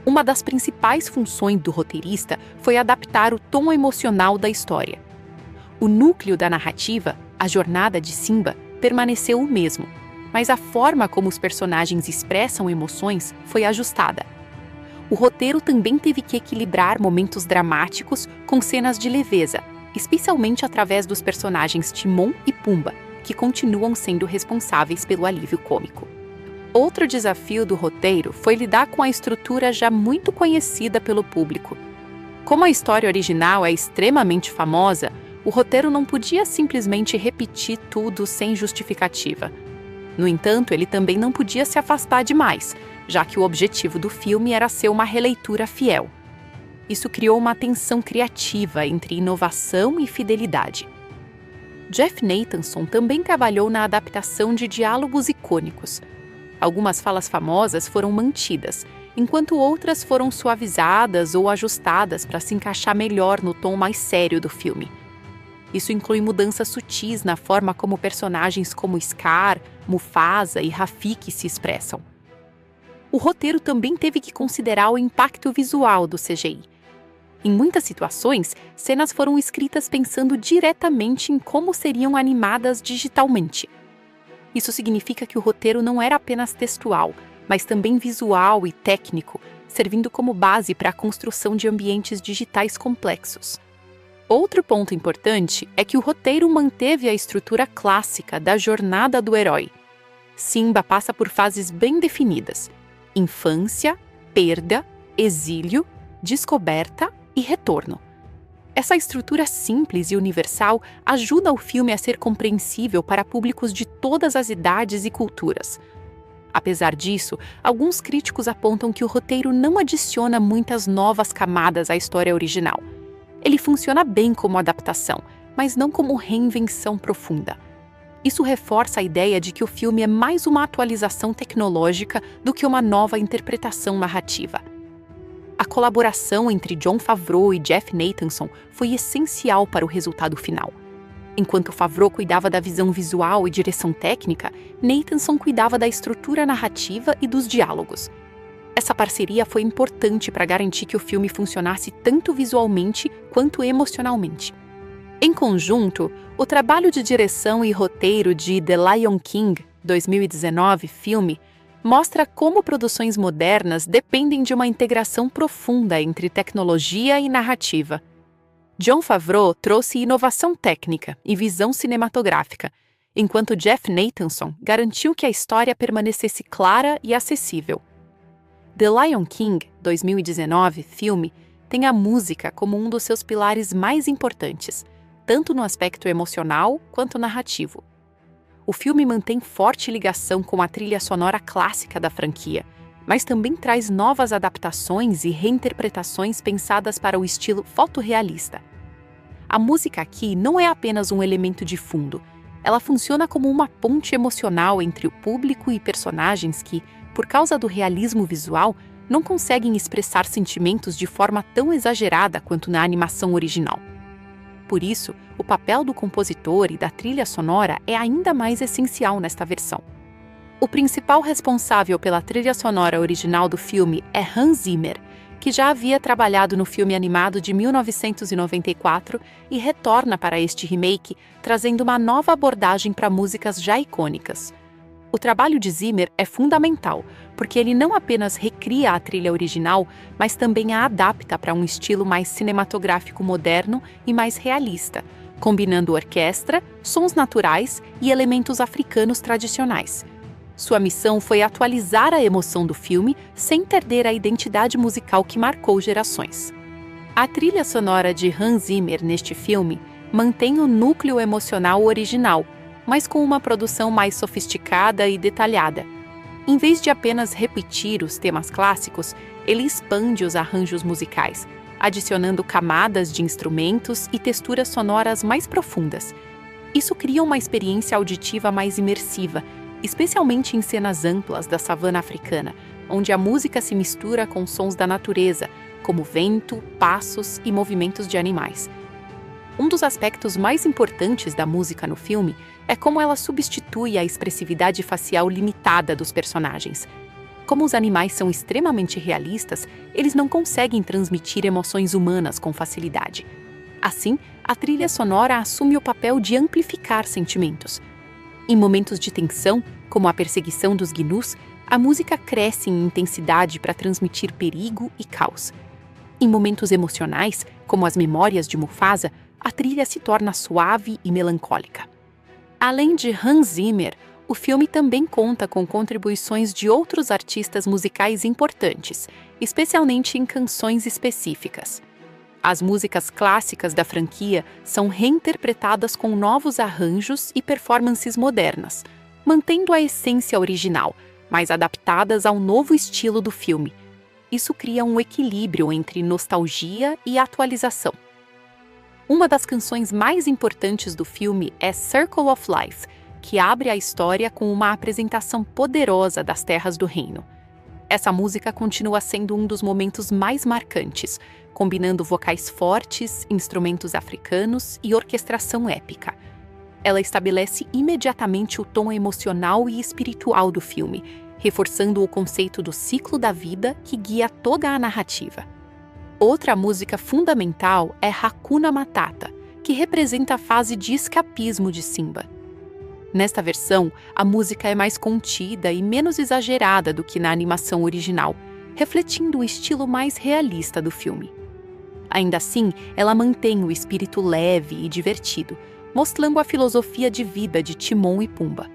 Uma das principais funções do roteirista foi adaptar o tom emocional da história. O núcleo da narrativa, a jornada de Simba, permaneceu o mesmo, mas a forma como os personagens expressam emoções foi ajustada. O roteiro também teve que equilibrar momentos dramáticos com cenas de leveza, especialmente através dos personagens Timon e Pumba, que continuam sendo responsáveis pelo alívio cômico. Outro desafio do roteiro foi lidar com a estrutura já muito conhecida pelo público. Como a história original é extremamente famosa, o roteiro não podia simplesmente repetir tudo sem justificativa. No entanto, ele também não podia se afastar demais, já que o objetivo do filme era ser uma releitura fiel. Isso criou uma tensão criativa entre inovação e fidelidade. Jeff Nathanson também trabalhou na adaptação de diálogos icônicos. Algumas falas famosas foram mantidas, enquanto outras foram suavizadas ou ajustadas para se encaixar melhor no tom mais sério do filme. Isso inclui mudanças sutis na forma como personagens como Scar, Mufasa e Rafiki se expressam. O roteiro também teve que considerar o impacto visual do CGI. Em muitas situações, cenas foram escritas pensando diretamente em como seriam animadas digitalmente. Isso significa que o roteiro não era apenas textual, mas também visual e técnico, servindo como base para a construção de ambientes digitais complexos. Outro ponto importante é que o roteiro manteve a estrutura clássica da jornada do herói. Simba passa por fases bem definidas: infância, perda, exílio, descoberta e retorno. Essa estrutura simples e universal ajuda o filme a ser compreensível para públicos de todas as idades e culturas. Apesar disso, alguns críticos apontam que o roteiro não adiciona muitas novas camadas à história original. Ele funciona bem como adaptação, mas não como reinvenção profunda. Isso reforça a ideia de que o filme é mais uma atualização tecnológica do que uma nova interpretação narrativa. A colaboração entre Jon Favreau e Jeff Nathanson foi essencial para o resultado final. Enquanto Favreau cuidava da visão visual e direção técnica, Nathanson cuidava da estrutura narrativa e dos diálogos. Essa parceria foi importante para garantir que o filme funcionasse tanto visualmente quanto emocionalmente. Em conjunto, o trabalho de direção e roteiro de The Lion King, 2019, filme, mostra como produções modernas dependem de uma integração profunda entre tecnologia e narrativa. Jon Favreau trouxe inovação técnica e visão cinematográfica, enquanto Jeff Nathanson garantiu que a história permanecesse clara e acessível. The Lion King, 2019, filme, tem a música como um dos seus pilares mais importantes, tanto no aspecto emocional quanto narrativo. O filme mantém forte ligação com a trilha sonora clássica da franquia, mas também traz novas adaptações e reinterpretações pensadas para o estilo fotorrealista. A música aqui não é apenas um elemento de fundo, ela funciona como uma ponte emocional entre o público e personagens que, por causa do realismo visual, não conseguem expressar sentimentos de forma tão exagerada quanto na animação original. Por isso, o papel do compositor e da trilha sonora é ainda mais essencial nesta versão. O principal responsável pela trilha sonora original do filme é Hans Zimmer, que já havia trabalhado no filme animado de 1994 e retorna para este remake, trazendo uma nova abordagem para músicas já icônicas. O trabalho de Zimmer é fundamental, porque ele não apenas recria a trilha original, mas também a adapta para um estilo mais cinematográfico moderno e mais realista, combinando orquestra, sons naturais e elementos africanos tradicionais. Sua missão foi atualizar a emoção do filme sem perder a identidade musical que marcou gerações. A trilha sonora de Hans Zimmer neste filme mantém o núcleo emocional original, mas com uma produção mais sofisticada e detalhada. Em vez de apenas repetir os temas clássicos, ele expande os arranjos musicais, adicionando camadas de instrumentos e texturas sonoras mais profundas. Isso cria uma experiência auditiva mais imersiva, especialmente em cenas amplas da savana africana, onde a música se mistura com sons da natureza, como vento, passos e movimentos de animais. Um dos aspectos mais importantes da música no filme é como ela substitui a expressividade facial limitada dos personagens. Como os animais são extremamente realistas, eles não conseguem transmitir emoções humanas com facilidade. Assim, a trilha sonora assume o papel de amplificar sentimentos. Em momentos de tensão, como a perseguição dos gnus, a música cresce em intensidade para transmitir perigo e caos. Em momentos emocionais, como as memórias de Mufasa, a trilha se torna suave e melancólica. Além de Hans Zimmer, o filme também conta com contribuições de outros artistas musicais importantes, especialmente em canções específicas. As músicas clássicas da franquia são reinterpretadas com novos arranjos e performances modernas, mantendo a essência original, mas adaptadas ao novo estilo do filme. Isso cria um equilíbrio entre nostalgia e atualização. Uma das canções mais importantes do filme é Circle of Life, que abre a história com uma apresentação poderosa das terras do reino. Essa música continua sendo um dos momentos mais marcantes, combinando vocais fortes, instrumentos africanos e orquestração épica. Ela estabelece imediatamente o tom emocional e espiritual do filme, reforçando o conceito do ciclo da vida que guia toda a narrativa. Outra música fundamental é Hakuna Matata, que representa a fase de escapismo de Simba. Nesta versão, a música é mais contida e menos exagerada do que na animação original, refletindo o estilo mais realista do filme. Ainda assim, ela mantém o espírito leve e divertido, mostrando a filosofia de vida de Timon e Pumba.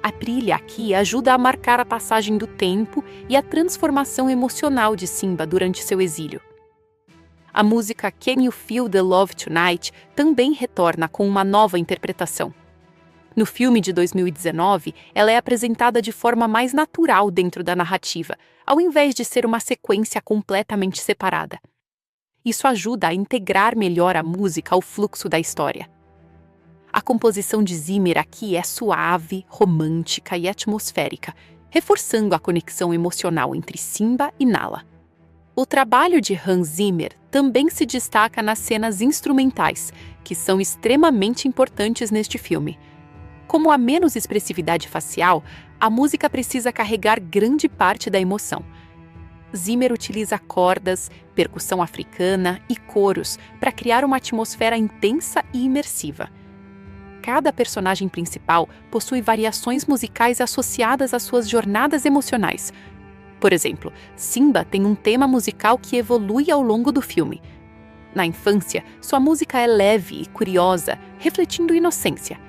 A trilha aqui ajuda a marcar a passagem do tempo e a transformação emocional de Simba durante seu exílio. A música Can You Feel the Love Tonight também retorna com uma nova interpretação. No filme de 2019, ela é apresentada de forma mais natural dentro da narrativa, ao invés de ser uma sequência completamente separada. Isso ajuda a integrar melhor a música ao fluxo da história. A composição de Zimmer aqui é suave, romântica e atmosférica, reforçando a conexão emocional entre Simba e Nala. O trabalho de Hans Zimmer também se destaca nas cenas instrumentais, que são extremamente importantes neste filme. Como há menos expressividade facial, a música precisa carregar grande parte da emoção. Zimmer utiliza cordas, percussão africana e coros para criar uma atmosfera intensa e imersiva. Cada personagem principal possui variações musicais associadas às suas jornadas emocionais. Por exemplo, Simba tem um tema musical que evolui ao longo do filme. Na infância, sua música é leve e curiosa, refletindo inocência.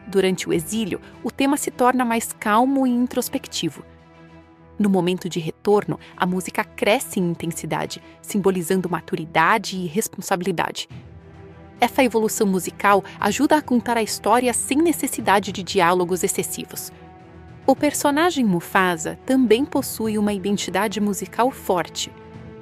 Durante o exílio, o tema se torna mais calmo e introspectivo. No momento de retorno, a música cresce em intensidade, simbolizando maturidade e responsabilidade. Essa evolução musical ajuda a contar a história sem necessidade de diálogos excessivos. O personagem Mufasa também possui uma identidade musical forte.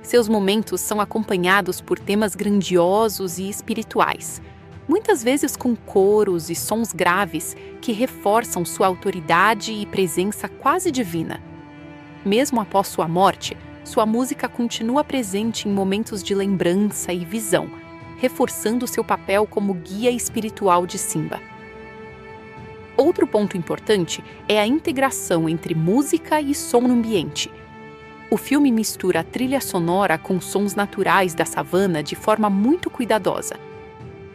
Seus momentos são acompanhados por temas grandiosos e espirituais, muitas vezes com coros e sons graves que reforçam sua autoridade e presença quase divina. Mesmo após sua morte, sua música continua presente em momentos de lembrança e visão, reforçando seu papel como guia espiritual de Simba. Outro ponto importante é a integração entre música e som no ambiente. O filme mistura a trilha sonora com sons naturais da savana de forma muito cuidadosa.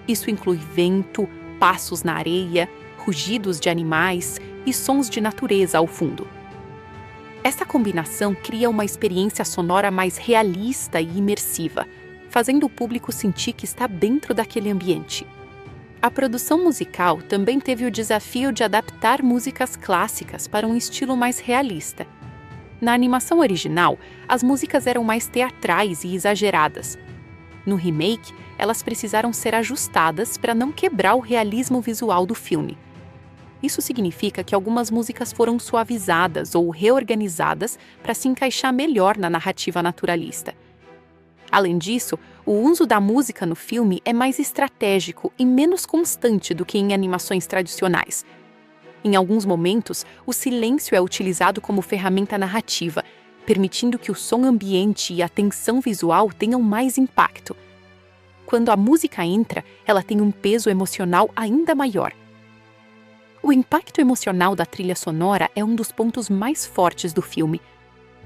Isso inclui vento, passos na areia, rugidos de animais e sons de natureza ao fundo. Essa combinação cria uma experiência sonora mais realista e imersiva, fazendo o público sentir que está dentro daquele ambiente. A produção musical também teve o desafio de adaptar músicas clássicas para um estilo mais realista. Na animação original, as músicas eram mais teatrais e exageradas. No remake, elas precisaram ser ajustadas para não quebrar o realismo visual do filme. Isso significa que algumas músicas foram suavizadas ou reorganizadas para se encaixar melhor na narrativa naturalista. Além disso, o uso da música no filme é mais estratégico e menos constante do que em animações tradicionais. Em alguns momentos, o silêncio é utilizado como ferramenta narrativa, permitindo que o som ambiente e a tensão visual tenham mais impacto. Quando a música entra, ela tem um peso emocional ainda maior. O impacto emocional da trilha sonora é um dos pontos mais fortes do filme.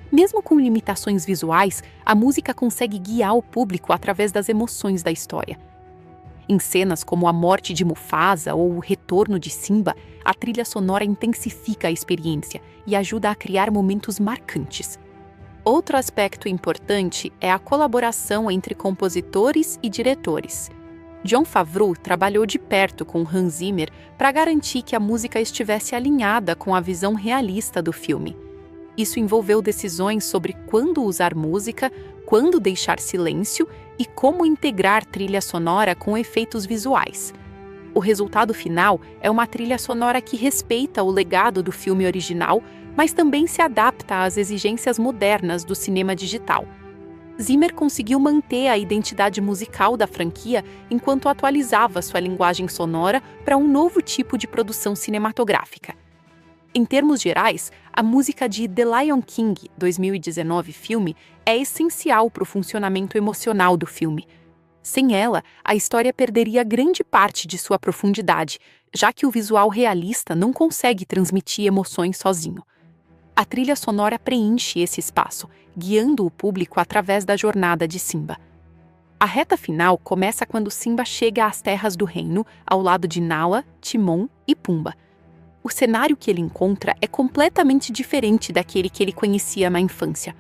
Mesmo com limitações visuais, a música consegue guiar o público através das emoções da história. Em cenas como a morte de Mufasa ou o retorno de Simba, a trilha sonora intensifica a experiência e ajuda a criar momentos marcantes. Outro aspecto importante é a colaboração entre compositores e diretores. Jon Favreau trabalhou de perto com Hans Zimmer para garantir que a música estivesse alinhada com a visão realista do filme. Isso envolveu decisões sobre quando usar música, quando deixar silêncio e como integrar trilha sonora com efeitos visuais. O resultado final é uma trilha sonora que respeita o legado do filme original, mas também se adapta às exigências modernas do cinema digital. Zimmer conseguiu manter a identidade musical da franquia enquanto atualizava sua linguagem sonora para um novo tipo de produção cinematográfica. Em termos gerais, a música de The Lion King 2019 filme é essencial para o funcionamento emocional do filme. Sem ela, a história perderia grande parte de sua profundidade, já que o visual realista não consegue transmitir emoções sozinho. A trilha sonora preenche esse espaço, guiando o público através da jornada de Simba. A reta final começa quando Simba chega às terras do reino, ao lado de Nala, Timon e Pumba. O cenário que ele encontra é completamente diferente daquele que ele conhecia na infância.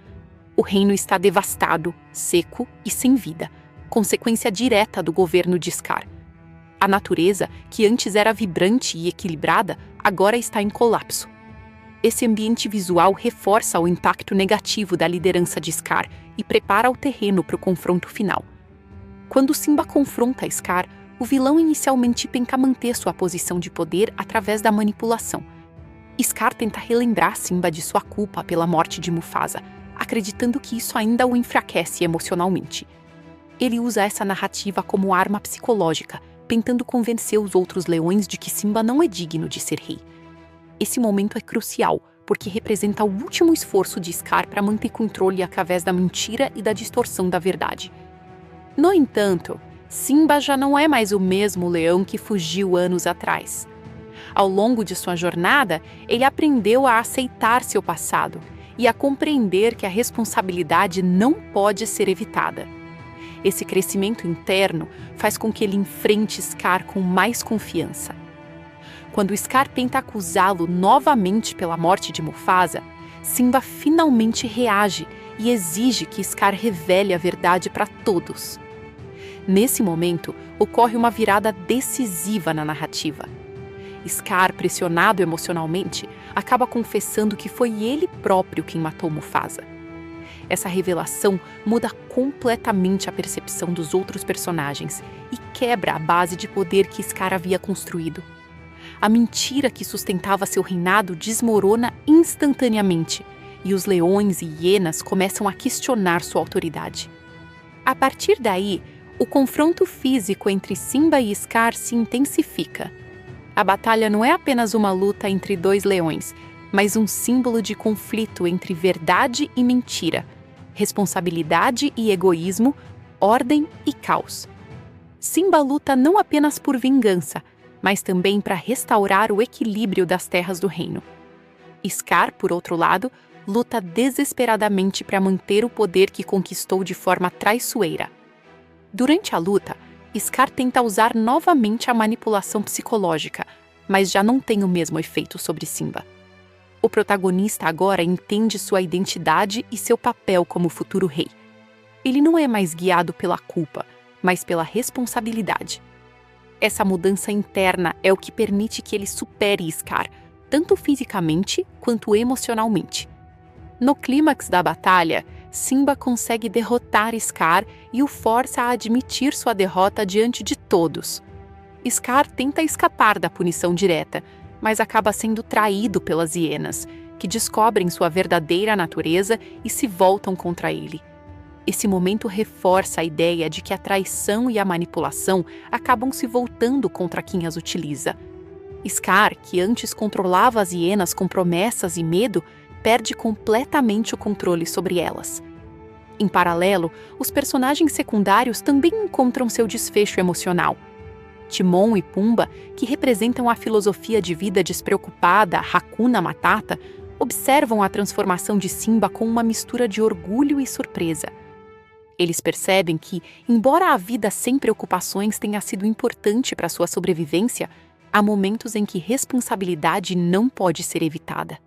O reino está devastado, seco e sem vida, consequência direta do governo de Scar. A natureza, que antes era vibrante e equilibrada, agora está em colapso. Esse ambiente visual reforça o impacto negativo da liderança de Scar e prepara o terreno para o confronto final. Quando Simba confronta Scar, o vilão inicialmente tenta manter sua posição de poder através da manipulação. Scar tenta relembrar Simba de sua culpa pela morte de Mufasa, acreditando que isso ainda o enfraquece emocionalmente. Ele usa essa narrativa como arma psicológica, tentando convencer os outros leões de que Simba não é digno de ser rei. Esse momento é crucial, porque representa o último esforço de Scar para manter controle através da mentira e da distorção da verdade. No entanto, Simba já não é mais o mesmo leão que fugiu anos atrás. Ao longo de sua jornada, ele aprendeu a aceitar seu passado e a compreender que a responsabilidade não pode ser evitada. Esse crescimento interno faz com que ele enfrente Scar com mais confiança. Quando Scar tenta acusá-lo novamente pela morte de Mufasa, Simba finalmente reage e exige que Scar revele a verdade para todos. Nesse momento, ocorre uma virada decisiva na narrativa. Scar, pressionado emocionalmente, acaba confessando que foi ele próprio quem matou Mufasa. Essa revelação muda completamente a percepção dos outros personagens e quebra a base de poder que Scar havia construído. A mentira que sustentava seu reinado desmorona instantaneamente, e os leões e hienas começam a questionar sua autoridade. A partir daí, o confronto físico entre Simba e Scar se intensifica. A batalha não é apenas uma luta entre dois leões, mas um símbolo de conflito entre verdade e mentira, responsabilidade e egoísmo, ordem e caos. Simba luta não apenas por vingança, mas também para restaurar o equilíbrio das terras do reino. Scar, por outro lado, luta desesperadamente para manter o poder que conquistou de forma traiçoeira. Durante a luta, Scar tenta usar novamente a manipulação psicológica, mas já não tem o mesmo efeito sobre Simba. O protagonista agora entende sua identidade e seu papel como futuro rei. Ele não é mais guiado pela culpa, mas pela responsabilidade. Essa mudança interna é o que permite que ele supere Scar, tanto fisicamente quanto emocionalmente. No clímax da batalha, Simba consegue derrotar Scar e o força a admitir sua derrota diante de todos. Scar tenta escapar da punição direta, mas acaba sendo traído pelas hienas, que descobrem sua verdadeira natureza e se voltam contra ele. Esse momento reforça a ideia de que a traição e a manipulação acabam se voltando contra quem as utiliza. Scar, que antes controlava as hienas com promessas e medo, perde completamente o controle sobre elas. Em paralelo, os personagens secundários também encontram seu desfecho emocional. Timon e Pumba, que representam a filosofia de vida despreocupada, Hakuna Matata, observam a transformação de Simba com uma mistura de orgulho e surpresa. Eles percebem que, embora a vida sem preocupações tenha sido importante para sua sobrevivência, há momentos em que responsabilidade não pode ser evitada.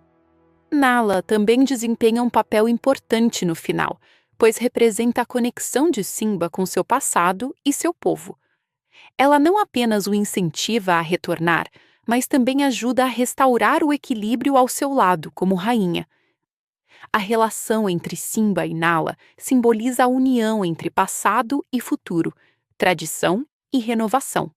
Nala também desempenha um papel importante no final, pois representa a conexão de Simba com seu passado e seu povo. Ela não apenas o incentiva a retornar, mas também ajuda a restaurar o equilíbrio ao seu lado como rainha. A relação entre Simba e Nala simboliza a união entre passado e futuro, tradição e renovação.